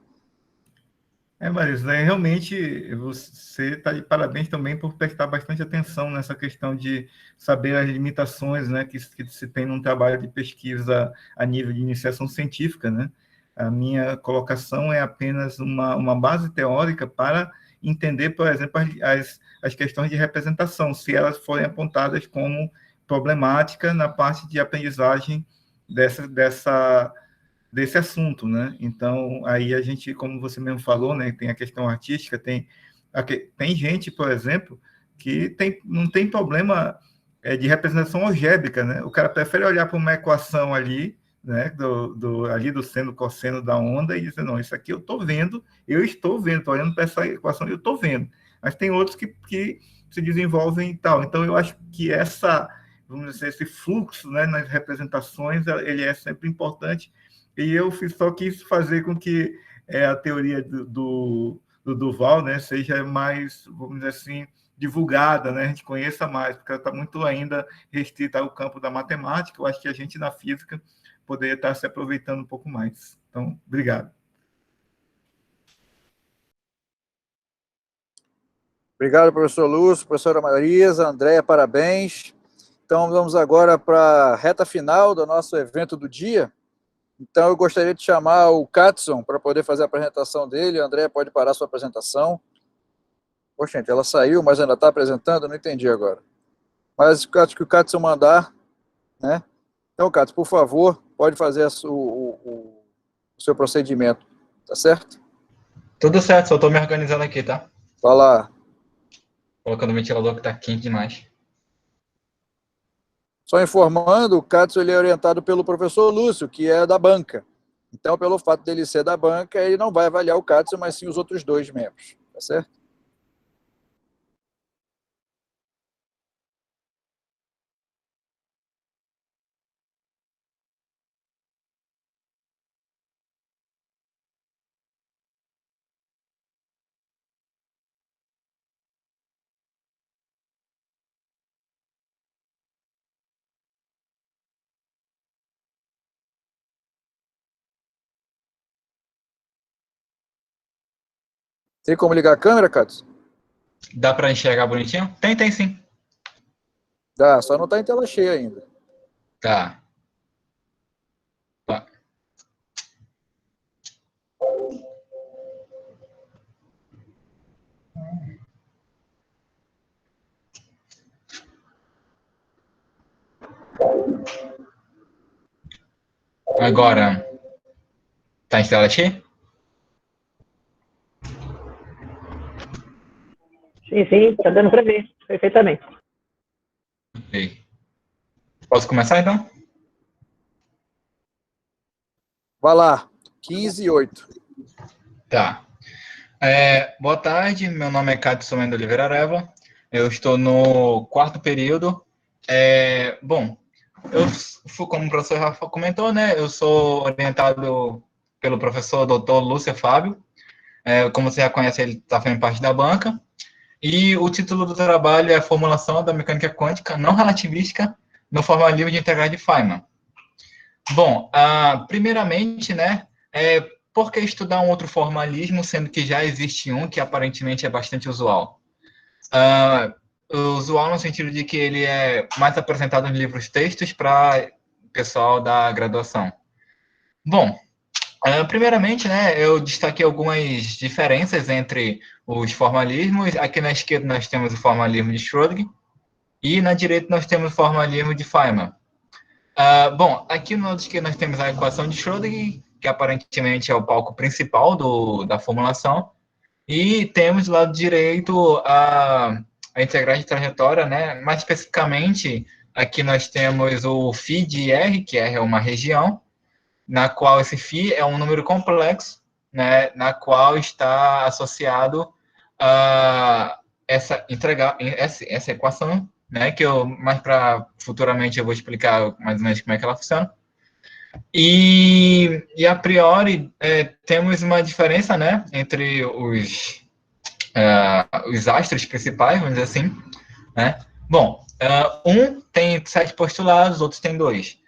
Marisa, realmente você está de parabéns também por prestar bastante atenção nessa questão de saber as limitações, né, que se tem num trabalho de pesquisa a nível de iniciação científica, né? A minha colocação é apenas uma base teórica para entender, por exemplo, as questões de representação, se elas forem apontadas como problemática na parte de aprendizagem desse assunto, né? Então, aí a gente, como você mesmo falou, né, tem a questão artística, tem gente, por exemplo, que não tem problema de representação algébrica, né? O cara prefere olhar para uma equação ali, né, ali do seno, cosseno da onda, e dizer, não, isso aqui eu estou vendo, estou olhando para essa equação e eu estou vendo. Mas tem outros que se desenvolvem e tal. Então, eu acho que vamos dizer, esse fluxo, né, nas representações, ele é sempre importante, e eu só quis fazer com que a teoria do Duval, né, seja mais, vamos dizer assim, divulgada, né, a gente conheça mais, porque ela está muito ainda restrita ao campo da matemática. Eu acho que a gente, na física, poderia estar se aproveitando um pouco mais. Então, obrigado. Obrigado, professor Lúcio, professora Marisa, Andréia, parabéns. Então, vamos agora para a reta final do nosso evento do dia. Então, eu gostaria de chamar o Katson para poder fazer a apresentação dele. A Andréia pode parar a sua apresentação. Poxa, gente, ela saiu, mas ainda está apresentando? Não entendi agora. Mas acho que o Katson mandar, né? Então, Katson, por favor, pode fazer o seu procedimento, tá certo? Tudo certo, só estou me organizando aqui, tá? Vai lá. Colocando o ventilador que está quente demais. Só informando, o Katson ele é orientado pelo professor Lúcio, que é da banca. Então, pelo fato dele ser da banca, ele não vai avaliar o Katson, mas sim os outros 2 membros, tá certo? Tem como ligar a câmera, Katson? Dá para enxergar bonitinho? Tem sim. Dá, só não está em tela cheia ainda. Tá. Agora, tá em tela cheia? Sim, tá dando para ver perfeitamente. Ok. Posso começar, então? Vai lá, 15:08. Tá. Boa tarde, meu nome é Katson Mendo Oliveira Areva, eu estou no 4º período. Bom, como o professor Rafa comentou, né, eu sou orientado pelo professor Dr. Lúcio Fábio. Como você já conhece, ele está fazendo parte da banca. E o título do trabalho é a Formulação da Mecânica Quântica Não Relativística no Formalismo de Integrais de Feynman. Bom, primeiramente, né, por que estudar um outro formalismo, sendo que já existe um que aparentemente é bastante usual? Usual no sentido de que ele é mais apresentado nos livros textos para o pessoal da graduação. Bom, primeiramente, né, eu destaquei algumas diferenças entre os formalismos. Aqui na esquerda nós temos o formalismo de Schrödinger e na direita nós temos o formalismo de Feynman. Bom, aqui no lado esquerdo nós temos a equação de Schrödinger, que aparentemente é o palco principal da formulação, e temos do lado direito a integral de trajetória, né? Mais especificamente, aqui nós temos o φ de R, que R é uma região, na qual esse φ é um número complexo, né? Na qual está associado a essa equação, né, que mais para futuramente eu vou explicar mais ou menos como é que ela funciona. E a priori temos uma diferença, né, entre os astros principais, vamos dizer assim, né? Bom, um tem 7 postulados, outros tem 2.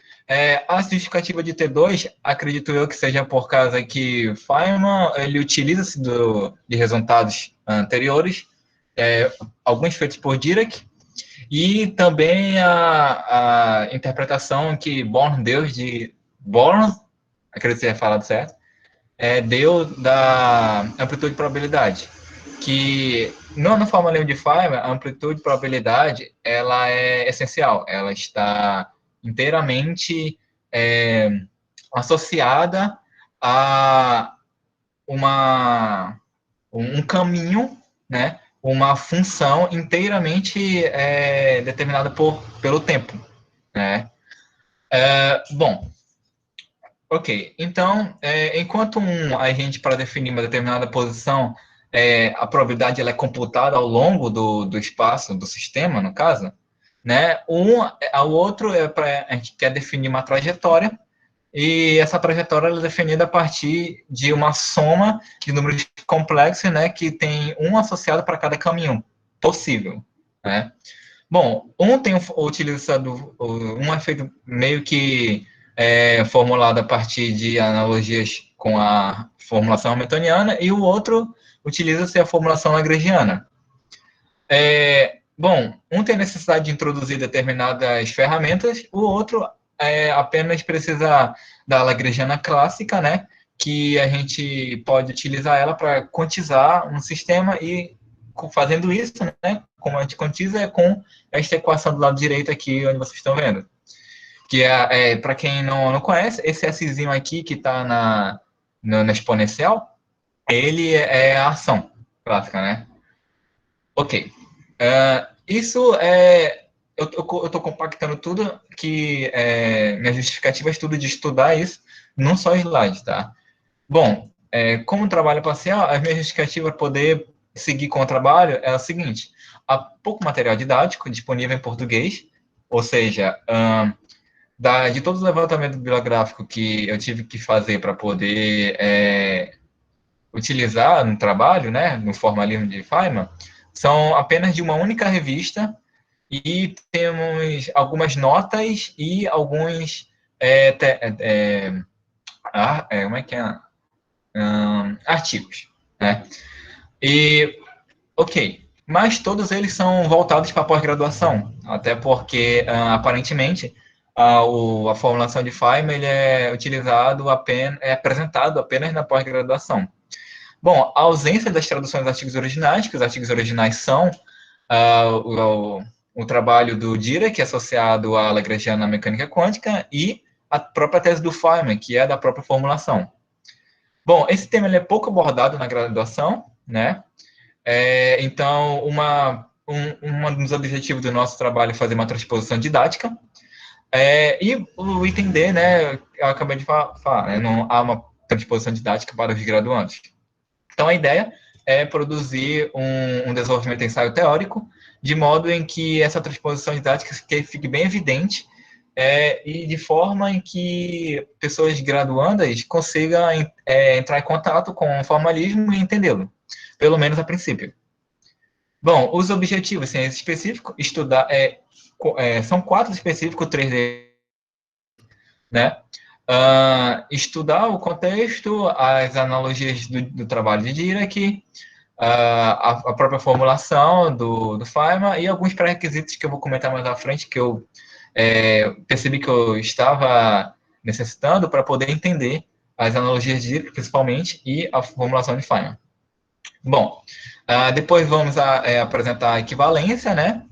A justificativa de ter 2, acredito eu que seja por causa que Feynman ele utiliza-se de resultados anteriores, alguns feitos por Dirac, e também a interpretação que Born deu acredito que você tenha falado certo, deu da amplitude de probabilidade, que no formalismo de Feynman, a amplitude de probabilidade ela é essencial, ela está inteiramente associada a um caminho, né, uma função inteiramente determinada pelo tempo, né? Bom, Ok, então, enquanto um agente, para definir uma determinada posição, a probabilidade ela é computada ao longo do espaço, do sistema, no caso, né? O outro a gente quer definir uma trajetória, e essa trajetória ela é definida a partir de uma soma de números complexos, né? Que tem um associado para cada caminho possível, né? Bom, tem utilizado um efeito meio que formulado a partir de analogias com a formulação hamiltoniana, e o outro utiliza-se a formulação lagrangiana. Bom, um tem necessidade de introduzir determinadas ferramentas, o outro apenas precisa da lagrangiana clássica, né? Que a gente pode utilizar ela para quantizar um sistema e fazendo isso, né? Como a gente quantiza é com esta equação do lado direito aqui, onde vocês estão vendo. Que para quem não conhece, esse Szinho aqui que está na exponencial, ele é a ação clássica, né? Ok. Isso eu estou compactando tudo que minha justificativa é tudo de estudar isso num só slide, tá? Bom, como trabalho parcial, a minha justificativa para poder seguir com o trabalho é o seguinte: há pouco material didático disponível em português, ou seja, de todo o levantamento bibliográfico que eu tive que fazer para poder utilizar no trabalho, né, no formalismo de Feynman, são apenas de uma única revista, e temos algumas notas e alguns como é que é? Artigos, né? E, ok, mas todos eles são voltados para pós-graduação, até porque, aparentemente, a formulação de Feynman ele é utilizado apresentado apenas na pós-graduação. Bom, a ausência das traduções dos artigos originais, que os artigos originais são o trabalho do Dirac, associado à Lagrangiana mecânica quântica, e a própria tese do Feynman, que é da própria formulação. Bom, esse tema ele é pouco abordado na graduação, né? Então, um dos objetivos do nosso trabalho é fazer uma transposição didática, e o item D, né, eu acabei de falar, né, não há uma transposição didática para os graduandos. Então, a ideia é produzir um desenvolvimento de ensaio teórico, de modo em que essa transposição didática fique bem evidente, e de forma em que pessoas graduandas consigam entrar em contato com o formalismo e entendê-lo, pelo menos a princípio. Bom, os objetivos sem esse específico, são 4 específicos, 3 deles, né? Estudar o contexto, as analogias do trabalho de Dirac, a própria formulação do Feynman e alguns pré-requisitos que eu vou comentar mais à frente, que eu percebi que eu estava necessitando para poder entender as analogias de Dirac, principalmente, e a formulação de Feynman. Bom, depois vamos apresentar a equivalência, né?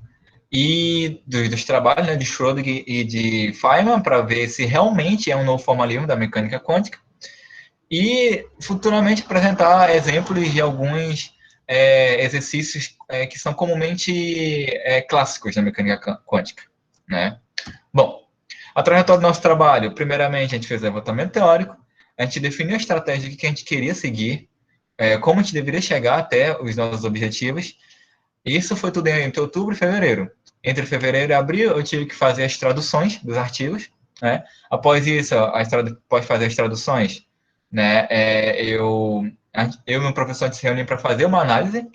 E dos trabalhos, né, de Schrödinger e de Feynman, para ver se realmente é um novo formalismo da mecânica quântica, e futuramente apresentar exemplos de alguns exercícios que são comumente clássicos da mecânica quântica, né? Bom, a trajetória do nosso trabalho, primeiramente a gente fez o levantamento teórico, a gente definiu a estratégia que a gente queria seguir, como a gente deveria chegar até os nossos objetivos. Isso foi tudo entre outubro e fevereiro. Entre fevereiro e abril, eu tive que fazer as traduções dos artigos, né? Após isso, após fazer as traduções, né, eu e meu professor se reunimos para fazer uma análise,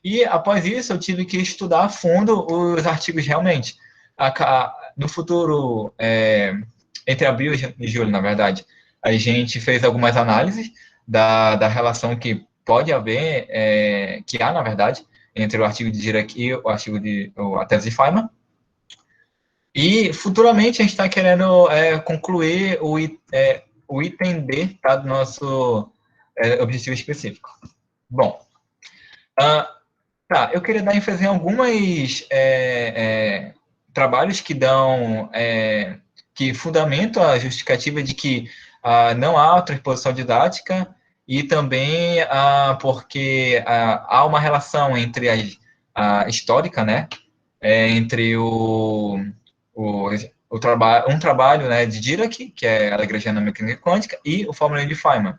e após isso, eu tive que estudar a fundo os artigos realmente. No futuro, entre abril e julho, na verdade, a gente fez algumas análises da relação que pode haver, que há, na verdade, entre o artigo de Dirac e a tese de Feynman. E, futuramente, a gente está querendo concluir o item D, tá, do nosso objetivo específico. Bom, eu queria dar ênfase em algumas trabalhos que que fundamentam a justificativa de que não há transposição didática, e também porque há uma relação entre a histórica, né, entre o um trabalho, né, de Dirac, que é a Lagrangiana mecânica quântica, e o Fórmula de Feynman.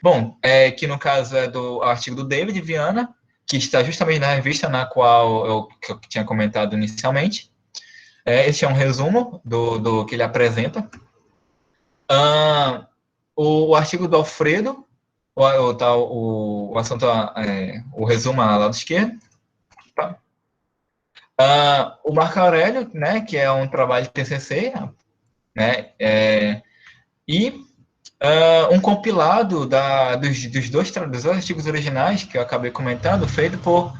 Bom, que no caso é do artigo do David Viana, que está justamente na revista na qual que eu tinha comentado inicialmente. Esse é um resumo do que ele apresenta. O artigo do Alfredo, o assunto, o resumo ao lado esquerdo. Tá? O Marco Aurélio, né, que é um trabalho de TCC, né, e um compilado dos dois artigos originais que eu acabei comentando, feito por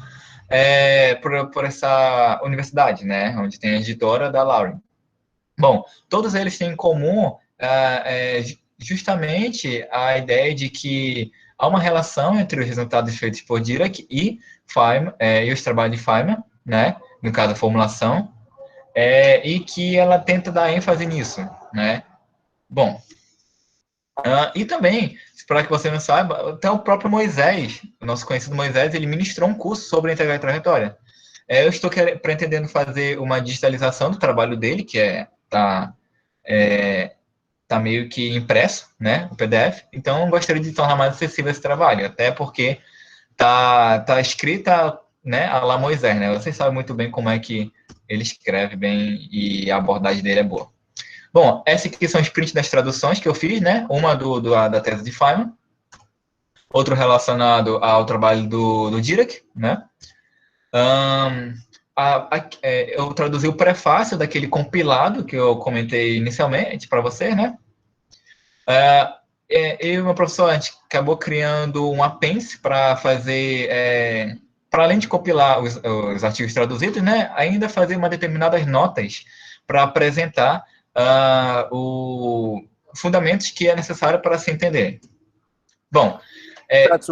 essa universidade, né, onde tem a editora da Lauren. Bom, todos eles têm em comum justamente a ideia de que há uma relação entre os resultados feitos por Dirac e Feynman, e os trabalhos de Feynman, né, no caso a formulação, e que ela tenta dar ênfase nisso, né. Bom, e também, para que você não saiba, até o próprio Moisés, o nosso conhecido Moisés, ele ministrou um curso sobre a integral e trajetória. Eu estou pretendendo fazer uma digitalização do trabalho dele, que tá meio que impresso, né, o PDF. Então, eu gostaria de tornar mais acessível esse trabalho, até porque tá escrita, né, a lá Moisés, né. Vocês sabem muito bem como é que ele escreve bem e a abordagem dele é boa. Bom, esse aqui são os prints das traduções que eu fiz, né? Uma da tese de Feynman, outro relacionado ao trabalho do Dirac, né? Eu traduzi o prefácio daquele compilado que eu comentei inicialmente para vocês, né? Eu e meu professor, a gente acabou criando um apêndice para fazer, para além de compilar os artigos traduzidos, né? Ainda fazer determinadas notas para apresentar fundamentos que é necessário para se entender. Bom,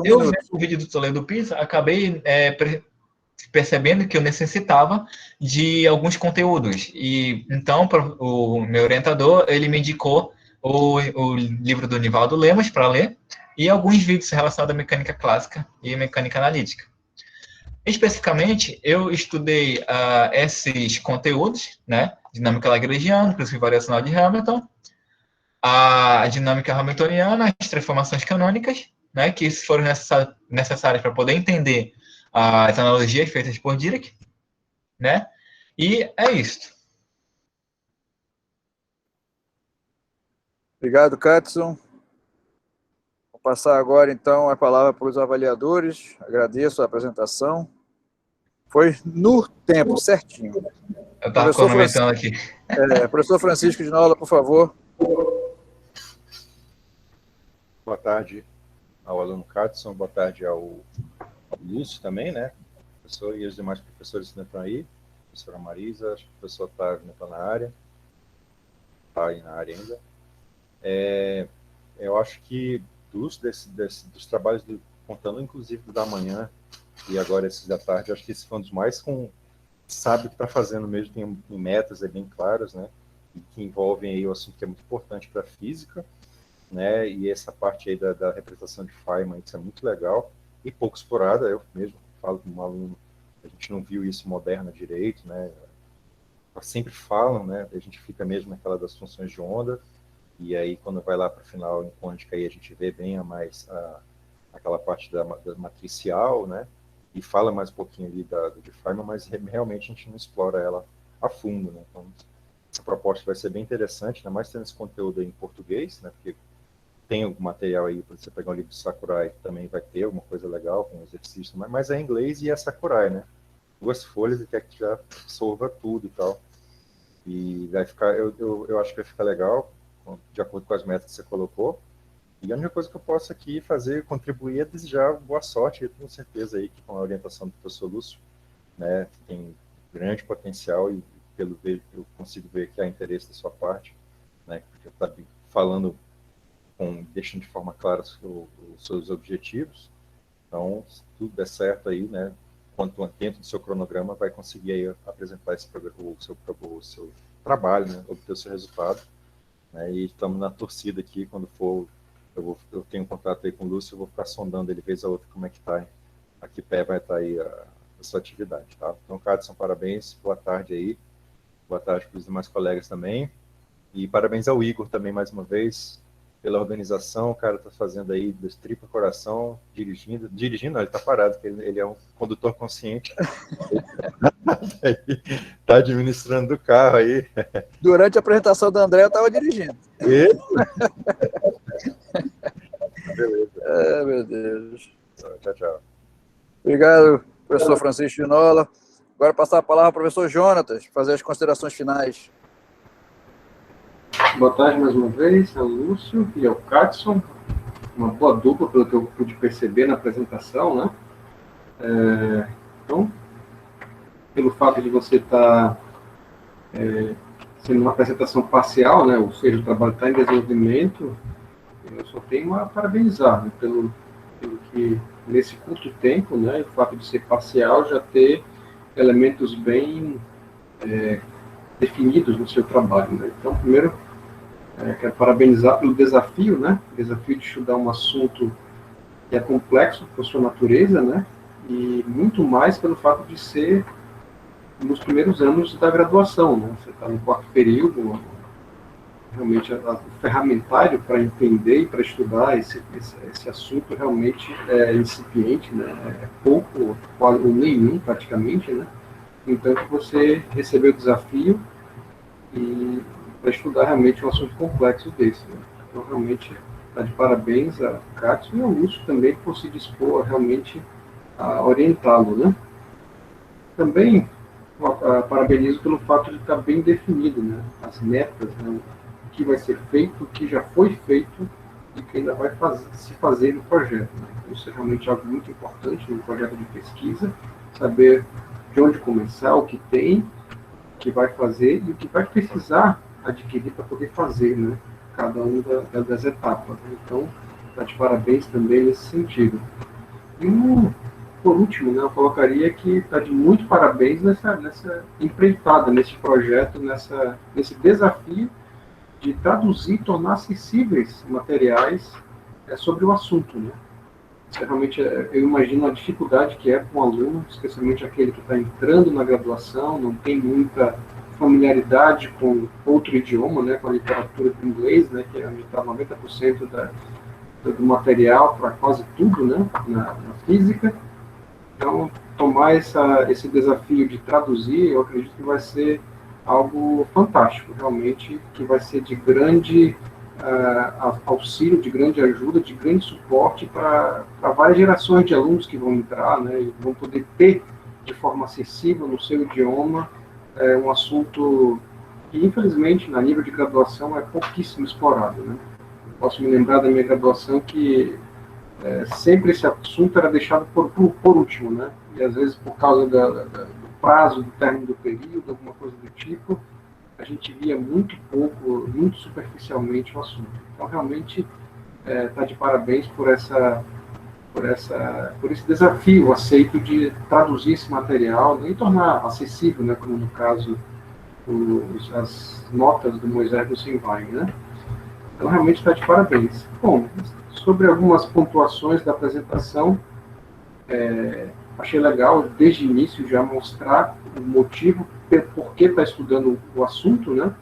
eu nesse vídeo do Toledo Pisa acabei percebendo que eu necessitava de alguns conteúdos, e então o meu orientador, ele me indicou o livro do Nivaldo Lemos para ler, e alguns vídeos relacionados à mecânica clássica e mecânica analítica. Especificamente, eu estudei esses conteúdos, né? Dinâmica lagrangiana, princípio variacional de Hamilton, a dinâmica hamiltoniana, as transformações canônicas, né? Que foram necessárias para poder entender as analogias feitas por Dirac, né? E é isso. Obrigado, Katson. Vou passar agora, então, a palavra para os avaliadores. Agradeço a apresentação. Foi no tempo, certinho. Eu estava cronometrando aqui. Professor Francisco de Nola, por favor. Boa tarde ao aluno Katson, boa tarde ao Lúcio também, né? Professor e os demais professores que estão aí. Professora Marisa, acho que o professor Otávio não está na área. Está aí na área ainda. Eu acho que dos trabalhos, contando inclusive do da manhã e agora esses da tarde, acho que esse foi um dos mais sabe o que está fazendo mesmo, tem metas bem claras, né? E que envolvem aí o assunto que é muito importante para a física, né? E essa parte aí da representação de Feynman, isso é muito legal e pouco explorada. Eu mesmo falo com um aluno, a gente não viu isso moderno direito, né? Sempre falam, né? A gente fica mesmo naquela das funções de onda, e aí quando vai lá para o final em quântica, aí a gente vê bem aquela parte da matricial, né? E fala mais um pouquinho ali de Feynman, mas realmente a gente não explora ela a fundo, né? Então, essa proposta vai ser bem interessante, ainda mais tendo esse conteúdo aí em português, né? Porque tem algum material aí, para você pegar um livro de Sakurai, também vai ter alguma coisa legal, com exercício, mas é em inglês e é Sakurai, né? 2 folhas e quer que já absorva tudo e tal. E vai ficar, eu acho que vai ficar legal, de acordo com as metas que você colocou. E a única coisa que eu posso aqui fazer, contribuir, é desejar boa sorte. Eu tenho certeza aí que com a orientação do professor Lúcio, né, tem grande potencial e pelo ver, eu consigo ver que há interesse da sua parte, né, porque está falando, deixando de forma clara os seus objetivos. Então, se tudo der certo aí, né, quanto dentro do seu cronograma, vai conseguir aí apresentar o seu trabalho, né, obter o seu resultado. Né, e estamos na torcida aqui, quando for, eu tenho um contato aí com o Lúcio, eu vou ficar sondando ele vez a outra como é que está, a que pé vai estar aí a sua atividade, tá? Então, Cadson, parabéns, boa tarde aí, Boa tarde para os demais colegas também. E parabéns ao Igor também, mais uma vez, pela organização. O cara está fazendo aí do tripa coração, dirigindo, não, ele está parado, porque ele é um condutor consciente. Está administrando o carro aí. Durante a apresentação da André, eu estava dirigindo. Beleza. Meu Deus. Tchau, tchau. Obrigado, professor Francisco Ginola. Agora passar a palavra ao professor Jonatas, fazer as considerações finais. Boa tarde mais uma vez, ao Lúcio e ao Katson. Uma boa dupla, pelo que eu pude perceber na apresentação, né? Então, pelo fato de você estar sendo uma apresentação parcial, né? Ou seja, o trabalho está em desenvolvimento, eu só tenho a parabenizar, né? Pelo que, nesse curto tempo, né? O fato de ser parcial já ter elementos bem definidos no seu trabalho, né? Então, primeiro, quero parabenizar pelo desafio, né? O desafio de estudar um assunto que é complexo por sua natureza, né? E muito mais pelo fato de ser nos primeiros anos da graduação, né? Você está no quarto período, realmente o ferramentário para entender e para estudar esse assunto realmente é incipiente, né? É pouco, ou nenhum praticamente, né? Então, que você recebeu o desafio e para estudar realmente um assunto complexo desse, né? Então, realmente, está de parabéns a Cátia e ao Lúcio também por se dispor realmente a orientá-lo, né? Também parabenizo pelo fato de estar bem definido, né? As metas, né? O que vai ser feito, o que já foi feito e o que ainda vai se fazer no projeto, né? Então, isso é realmente algo muito importante no projeto de pesquisa, saber de onde começar, o que tem, o que vai fazer e o que vai precisar adquirir para poder fazer, né? Cada uma das etapas. Né? Então, está de parabéns também nesse sentido. E, por último, né, eu colocaria que está de muito parabéns nessa empreitada, nesse projeto, nesse desafio de traduzir e tornar acessíveis materiais sobre o assunto, né? Realmente, eu imagino a dificuldade que é para um aluno, especialmente aquele que está entrando na graduação, não tem muita familiaridade com outro idioma, né, com a literatura do inglês, né, que é onde está 90% do material para quase tudo, né, na física. Então, tomar esse desafio de traduzir, eu acredito que vai ser algo fantástico, realmente, que vai ser de grande auxílio, de grande ajuda, de grande suporte para várias gerações de alunos que vão entrar, né, e vão poder ter de forma acessível no seu idioma um assunto que, infelizmente, na nível de graduação é pouquíssimo explorado, né. Posso me lembrar da minha graduação que sempre esse assunto era deixado por último, né, e às vezes por causa do prazo, do término do período, alguma coisa do tipo, a gente via muito pouco, muito superficialmente o assunto. Então, realmente, está de parabéns por esse desafio aceito de traduzir esse material, né, e tornar acessível, né, como no caso as notas do Moisés do Sinvain, né? Então, realmente está de parabéns. Bom, sobre algumas pontuações da apresentação, achei legal, desde o início, já mostrar o motivo por que está estudando o assunto, né?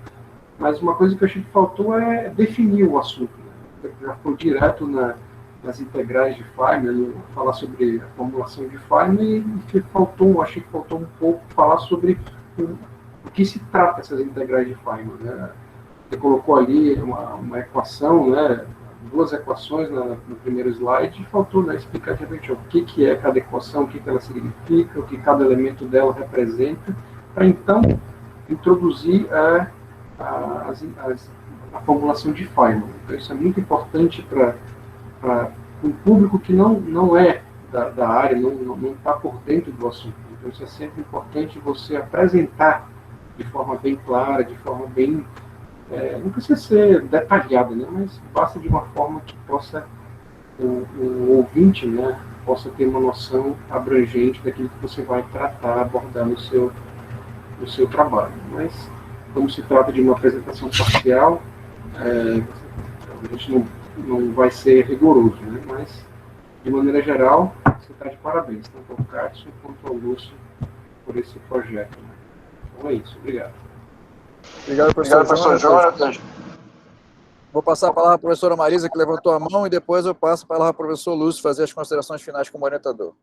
Mas uma coisa que eu achei que faltou é definir o assunto, né? Já foi direto nas integrais de Feynman, falar sobre a formulação de Feynman, e achei que faltou um pouco falar sobre o que se trata essas integrais de Feynman, né? Ele colocou ali uma equação, né? Duas equações no primeiro slide, e faltou, né, explicar de repente o que é cada equação, o que ela significa, o que cada elemento dela representa, para então introduzir a formulação de Feynman. Então, isso é muito importante para um público que não é da área, não está por dentro do assunto. Então, isso é sempre importante você apresentar de forma bem clara, de forma bem... não precisa ser detalhada, né, mas basta de uma forma que possa o ouvinte, né, possa ter uma noção abrangente daquilo que você vai tratar, abordar no seu trabalho. Mas, como se trata de uma apresentação parcial, a gente não vai ser rigoroso, né, mas, de maneira geral, você está de parabéns, tanto ao Cássio quanto ao Lúcio, por esse projeto. Né. Então é isso, obrigado. Obrigado, professor Jonathan. Vou passar a palavra à professora Marisa, que levantou a mão, e depois eu passo a palavra ao professor Lúcio fazer as considerações finais como orientador.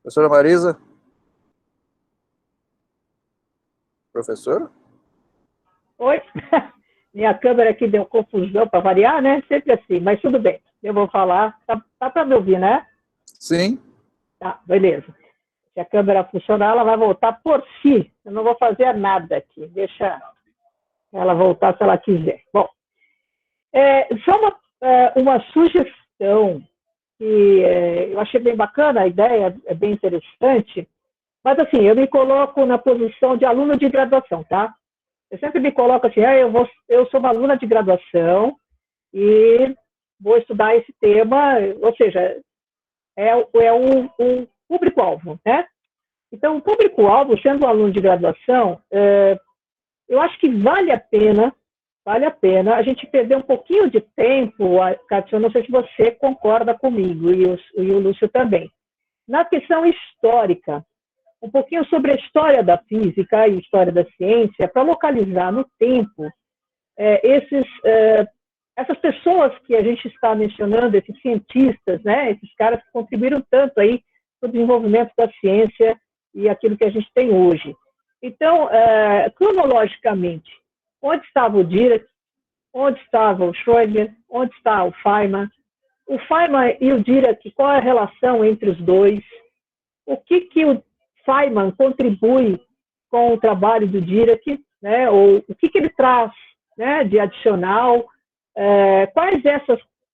Professora Marisa? Professora? Oi? Minha câmera aqui deu confusão para variar, né? Sempre assim, mas tudo bem. Eu vou falar. Tá para me ouvir, né? Sim. Tá, beleza. Se a câmera funcionar, ela vai voltar por si. Eu não vou fazer nada aqui. Deixa ela voltar se ela quiser. Bom, só uma sugestão que eu achei bem bacana, a ideia é bem interessante, mas assim, eu me coloco na posição de aluno de graduação, tá? Eu sempre me coloco assim, eu sou uma aluna de graduação e vou estudar esse tema, ou seja, é um público-alvo, né? Então, o público-alvo, sendo um aluno de graduação, eu acho que vale a pena a gente perder um pouquinho de tempo, Cátia, eu não sei se você concorda comigo, e o Lúcio também, na questão histórica, um pouquinho sobre a história da física e história da ciência, para localizar no tempo essas pessoas que a gente está mencionando, esses cientistas, né, esses caras que contribuíram tanto aí para o desenvolvimento da ciência e aquilo que a gente tem hoje. Então, cronologicamente, onde estava o Dirac, onde estava o Schrödinger, onde está o Feynman e o Dirac, qual é a relação entre os dois, o que o Feynman contribui com o trabalho do Dirac, né, ou o que ele traz, né, de adicional,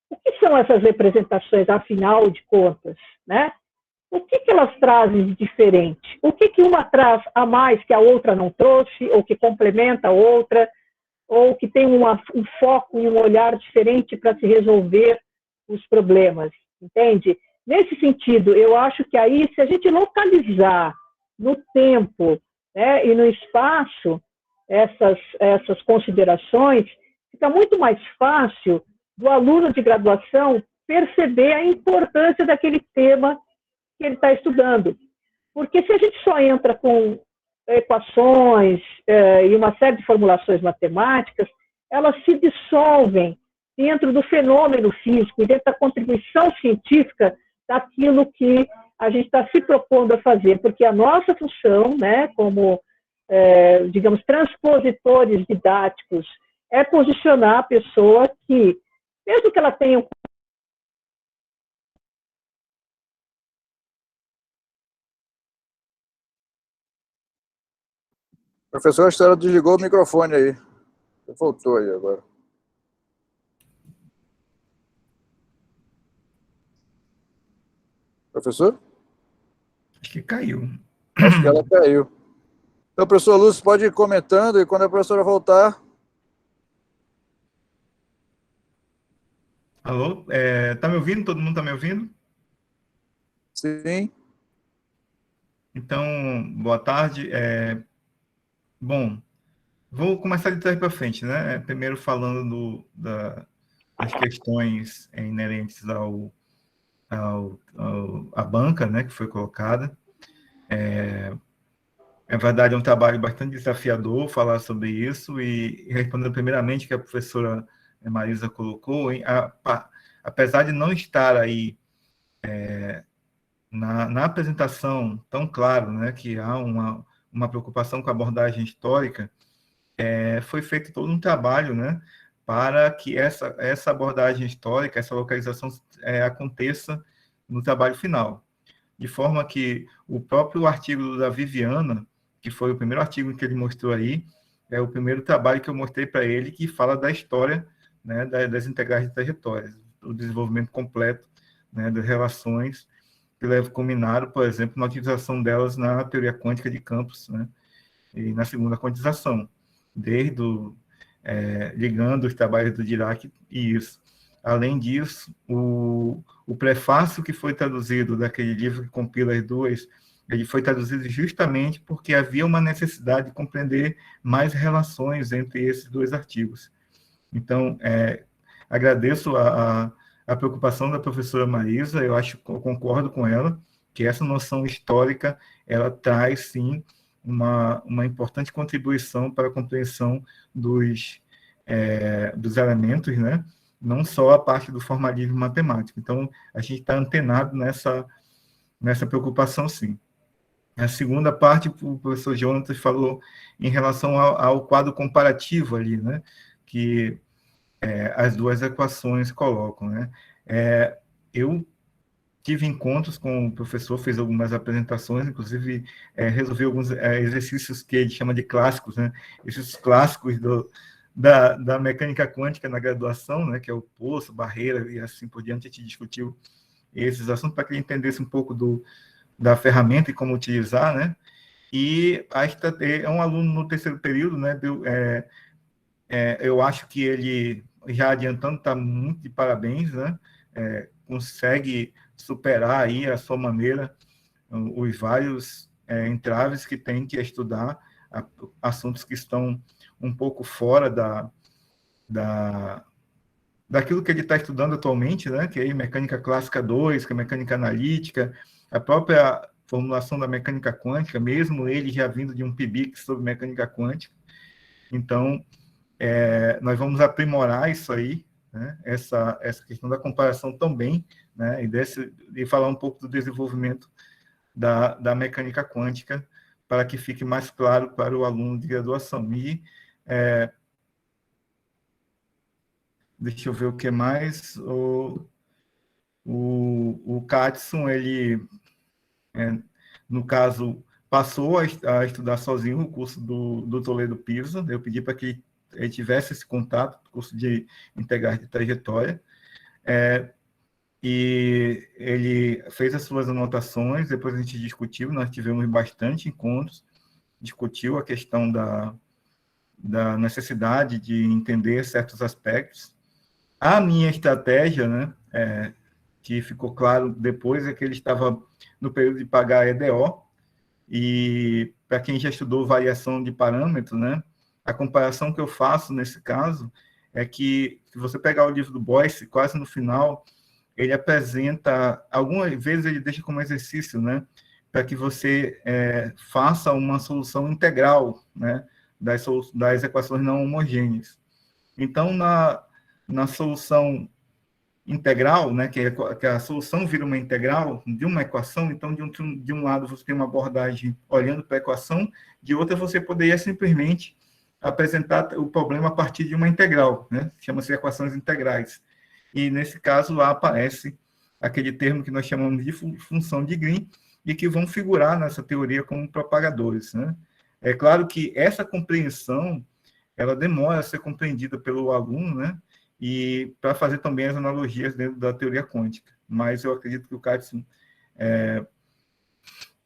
o que são essas representações, afinal de contas, né? O que elas trazem de diferente? O que uma traz a mais que a outra não trouxe, ou que complementa a outra, ou que tem um foco e um olhar diferente para se resolver os problemas, entende? Nesse sentido, eu acho que aí, se a gente localizar no tempo, né, e no espaço essas considerações, fica muito mais fácil do aluno de graduação perceber a importância daquele tema que ele está estudando. Porque se a gente só entra com equações e uma série de formulações matemáticas, elas se dissolvem dentro do fenômeno físico e dentro da contribuição científica daquilo que a gente está se propondo a fazer, porque a nossa função, né, como, digamos, transpositores didáticos, é posicionar a pessoa que, mesmo que ela tenha Professor, a senhora desligou o microfone aí. Voltou aí agora. Professor? Acho que caiu. Acho que ela caiu. Então, professor Lúcio, pode ir comentando, e quando a professora voltar... Alô? Tá me ouvindo? Todo mundo está me ouvindo? Sim. Então, boa tarde. Bom, vou começar de trás para frente, né? Primeiro falando das questões inerentes à banca, né, que foi colocada. É verdade, é um trabalho bastante desafiador falar sobre isso, e respondendo primeiramente que a professora Marisa colocou, apesar de não estar aí na apresentação tão claro, né, que há uma preocupação com a abordagem histórica, foi feito todo um trabalho, né, para que essa abordagem histórica, essa localização aconteça no trabalho final. De forma que o próprio artigo da Viviana, que foi o primeiro artigo que ele mostrou aí, é o primeiro trabalho que eu mostrei para ele, que fala da história, né, das integrais de trajetórias, o desenvolvimento completo, né, das relações que culminaram, por exemplo, na utilização delas na teoria quântica de campos, né, e na segunda quantização, ligando os trabalhos do Dirac e isso. Além disso, o prefácio que foi traduzido daquele livro que compila as duas, ele foi traduzido justamente porque havia uma necessidade de compreender mais relações entre esses dois artigos. Então, agradeço a preocupação da professora Marisa, eu concordo com ela, que essa noção histórica, ela traz, sim, uma importante contribuição para a compreensão dos elementos, né? Não só a parte do formalismo matemático. Então, a gente está antenado nessa preocupação, sim. A segunda parte, o professor Jonatas falou em relação ao quadro comparativo ali, né? Que as duas equações colocam, né? Eu tive encontros com o professor, fez algumas apresentações, inclusive resolvi alguns exercícios que ele chama de clássicos, né? Esses clássicos da mecânica quântica na graduação, né? Que é o poço, barreira e assim por diante. A gente discutiu esses assuntos para que ele entendesse um pouco da ferramenta e como utilizar, né? E é um aluno no terceiro período, né? Eu acho que ele, já adiantando, está muito de parabéns, né? Consegue superar aí a sua maneira os vários entraves que tem que estudar assuntos que estão um pouco fora daquilo que ele está estudando atualmente, né? Que é mecânica clássica 2, que é mecânica analítica, a própria formulação da mecânica quântica, mesmo ele já vindo de um PIBIC sobre mecânica quântica. Então, nós vamos aprimorar isso aí, né? Essa questão da comparação também, né? E falar um pouco do desenvolvimento da mecânica quântica, para que fique mais claro para o aluno de graduação. E deixa eu ver o que mais. O Katson, ele, no caso, passou a estudar sozinho o curso do Toledo Pisa. Eu pedi para que ele tivesse esse contato, curso de integrais de trajetória, e ele fez as suas anotações, depois a gente discutiu, nós tivemos bastante encontros, discutiu a questão da necessidade de entender certos aspectos. A minha estratégia, né, que ficou claro depois, é que ele estava no período de pagar EDO, e para quem já estudou variação de parâmetros, né, a comparação que eu faço nesse caso é que, se você pegar o livro do Boyce, quase no final, ele apresenta, algumas vezes ele deixa como exercício, né, para que você faça uma solução integral, né, das equações não homogêneas. Então, na solução integral, né, que a solução vira uma integral de uma equação, então, de um lado você tem uma abordagem olhando para a equação, de outra você poderia simplesmente apresentar o problema a partir de uma integral, né? Chama-se equações integrais. E, nesse caso, lá aparece aquele termo que nós chamamos de função de Green, e que vão figurar nessa teoria como propagadores, né? É claro que essa compreensão, ela demora a ser compreendida pelo aluno, né? E para fazer também as analogias dentro da teoria quântica. Mas eu acredito que o Katson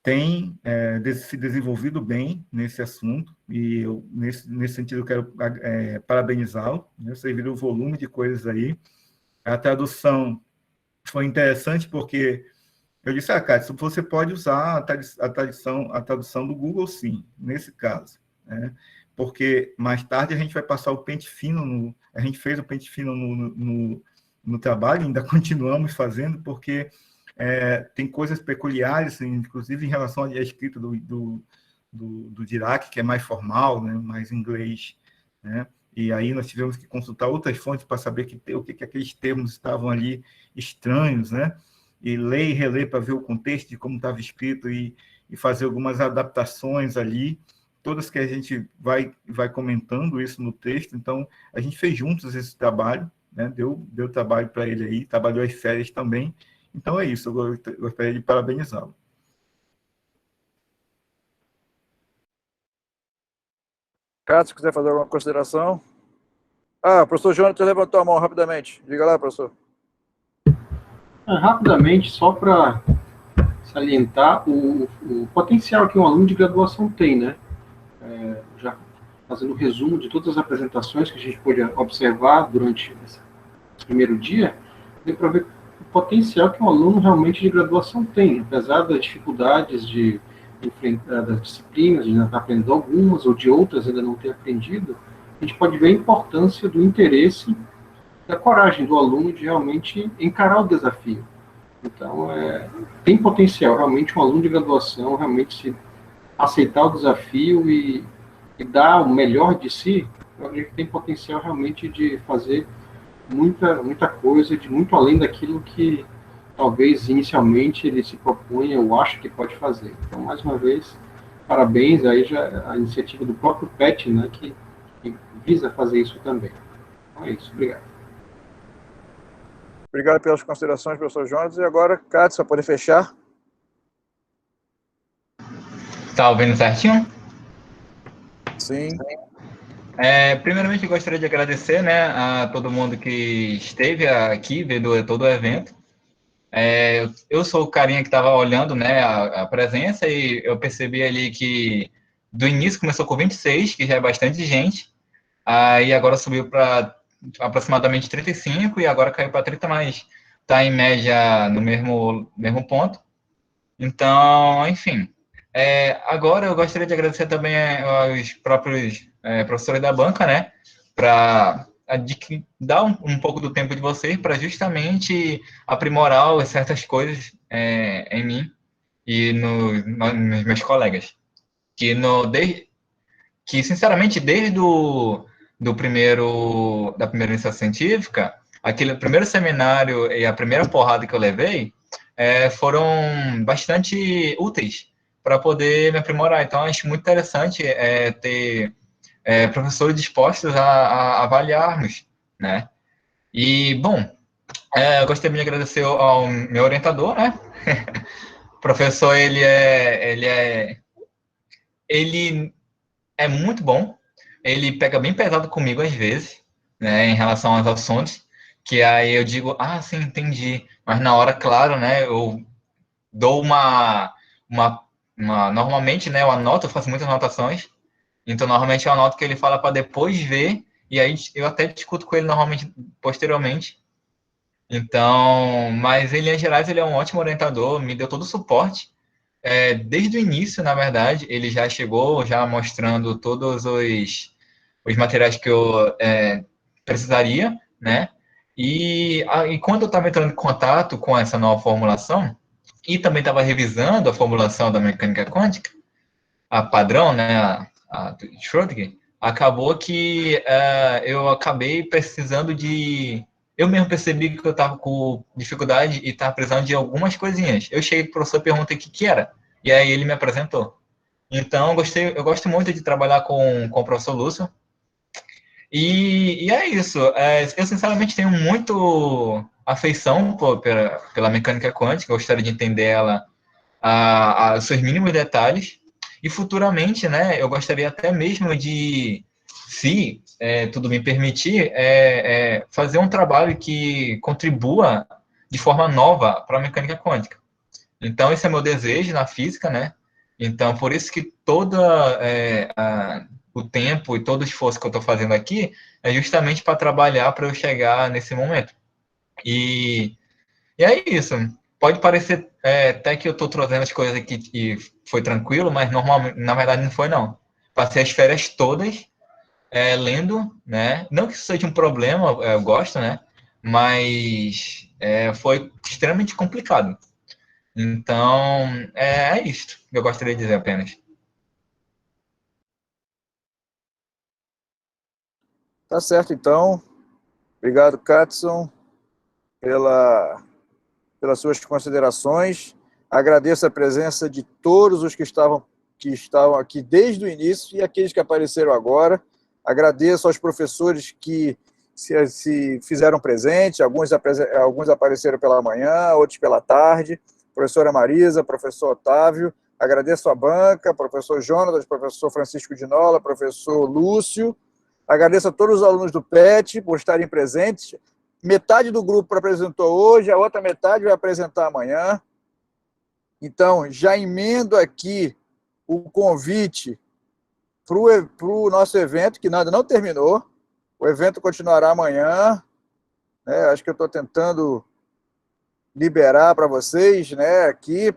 tem se desenvolvido bem nesse assunto, e eu, nesse sentido, eu quero parabenizá-lo, né? Vocês viram o volume de coisas aí. A tradução foi interessante, porque eu disse, Katson, você pode usar a tradução do Google, sim, nesse caso, né? Porque mais tarde a gente vai passar o pente fino, a gente fez o pente fino no trabalho, ainda continuamos fazendo, porque tem coisas peculiares, inclusive em relação à escrita do Dirac, que é mais formal, né, mais inglês, né? E aí nós tivemos que consultar outras fontes para saber o que aqueles termos estavam ali estranhos, né? E ler e reler para ver o contexto de como estava escrito e fazer algumas adaptações ali, todas que a gente vai comentando isso no texto. Então, a gente fez juntos esse trabalho, né? Deu trabalho para ele aí, trabalhou as férias também. Então, é isso, eu gostaria de parabenizá-lo. Cássio, se quiser fazer alguma consideração. O professor Jonatas levantou a mão rapidamente. Diga lá, professor. Rapidamente, só para salientar o potencial que um aluno de graduação tem, né? Já fazendo um resumo de todas as apresentações que a gente pôde observar durante esse primeiro dia, deu para ver o potencial que um aluno realmente de graduação tem, apesar das dificuldades de enfrentar das disciplinas, de ainda estar aprendendo algumas, ou de outras ainda não ter aprendido. A gente pode ver a importância do interesse, da coragem do aluno de realmente encarar o desafio. Então, tem potencial, realmente, um aluno de graduação realmente se aceitar o desafio e dar o melhor de si, a gente tem potencial realmente de fazer muita coisa, de muito além daquilo que talvez inicialmente ele se propunha ou acha que pode fazer. Então, mais uma vez, parabéns aí já a iniciativa do próprio PET, né, que visa fazer isso também. Então é isso, obrigado. Obrigado pelas considerações, professor Jonas. E agora, Cássio, para poder fechar. Tá ouvindo certinho? Sim. Primeiramente, eu gostaria de agradecer, né, a todo mundo que esteve aqui vendo todo o evento. Eu sou o carinha que estava olhando, né, a presença, e eu percebi ali que do início começou com 26, que já é bastante gente, aí agora subiu para aproximadamente 35 e agora caiu para 30, mas está em média no mesmo ponto. Então, enfim. Agora eu gostaria de agradecer também aos próprios professores da banca, né, para dar um pouco do tempo de vocês para justamente aprimorar certas coisas em mim e nos meus colegas. Que sinceramente, desde da primeira iniciação científica, aquele primeiro seminário e a primeira porrada que eu levei foram bastante úteis para poder me aprimorar. Então, acho muito interessante ter professores dispostos a avaliarmos, né? E, bom, eu gostaria de agradecer ao meu orientador, né? O professor, ele é muito bom, ele pega bem pesado comigo às vezes, né, em relação aos assuntos, que aí eu digo, sim, entendi, mas na hora, claro, né, eu dou normalmente, né, eu anoto, eu faço muitas anotações, então normalmente eu anoto que ele fala para depois ver, e aí eu até discuto com ele normalmente, posteriormente. Então, mas ele, em geral, ele é um ótimo orientador, me deu todo o suporte, desde o início, na verdade, ele já chegou já mostrando todos os materiais que eu precisaria, né? E quando eu estava entrando em contato com essa nova formulação, e também estava revisando a formulação da mecânica quântica, a padrão, né, a Schrödinger, acabou que eu acabei precisando eu mesmo percebi que eu estava com dificuldade e estava precisando de algumas coisinhas. Eu cheguei para o professor e perguntei o que era, e aí ele me apresentou. Então, eu gosto muito de trabalhar com o professor Lúcio, e é isso. Eu, sinceramente, tenho muito afeição pela mecânica quântica, eu gostaria de entender ela a seus mínimos detalhes, e futuramente, né, eu gostaria até mesmo de, se tudo me permitir, fazer um trabalho que contribua de forma nova para a mecânica quântica. Então, esse é meu desejo na física, né? Então, por isso que o tempo e todo o esforço que eu estou fazendo aqui é justamente para trabalhar para eu chegar nesse momento. E é isso. Pode parecer até que eu estou trazendo as coisas aqui e foi tranquilo, mas normalmente, na verdade, não foi, não. Passei as férias todas lendo, né? Não que isso seja um problema, eu gosto, né? Mas foi extremamente complicado. Então, é isto que eu gostaria de dizer apenas. Tá certo, então. Obrigado, Katson, pelas suas considerações. Agradeço a presença de todos os que estavam aqui desde o início e aqueles que apareceram agora. Agradeço aos professores que se fizeram presente, alguns apareceram pela manhã, outros pela tarde. Professora Marisa, professor Otávio. Agradeço a banca, professor Jonas, professor Francisco de Nola, professor Lúcio. Agradeço a todos os alunos do PET por estarem presentes. Metade do grupo apresentou hoje, a outra metade vai apresentar amanhã. Então, já emendo aqui o convite para o nosso evento, que ainda não terminou. O evento continuará amanhã. Acho que eu estou tentando liberar para vocês, né, aqui.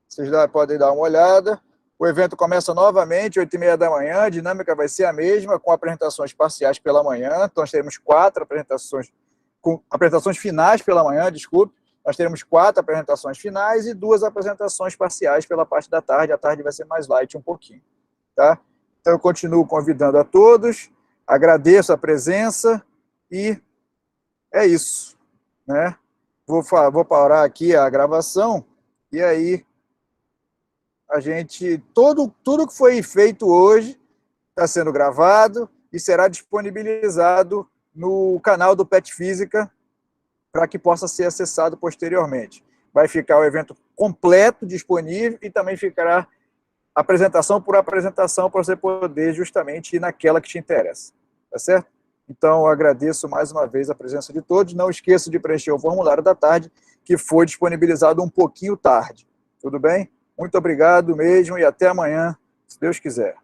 Vocês podem dar uma olhada. O evento começa novamente, 8h30 da manhã. A dinâmica vai ser a mesma, com apresentações parciais pela manhã. Então, nós teremos 4 apresentações, com apresentações finais pela manhã, desculpe. nós teremos 4 apresentações finais e 2 apresentações parciais pela parte da tarde. A tarde vai ser mais light um pouquinho, tá? Então, eu continuo convidando a todos, agradeço a presença e é isso, né? Vou parar aqui a gravação e aí a gente... Tudo que foi feito hoje está sendo gravado e será disponibilizado no canal do PET Física para que possa ser acessado posteriormente. Vai ficar o evento completo disponível e também ficará apresentação por apresentação para você poder justamente ir naquela que te interessa, tá certo? Então, eu agradeço mais uma vez a presença de todos. Não esqueça de preencher o formulário da tarde, que foi disponibilizado um pouquinho tarde. Tudo bem? Muito obrigado mesmo e até amanhã, se Deus quiser.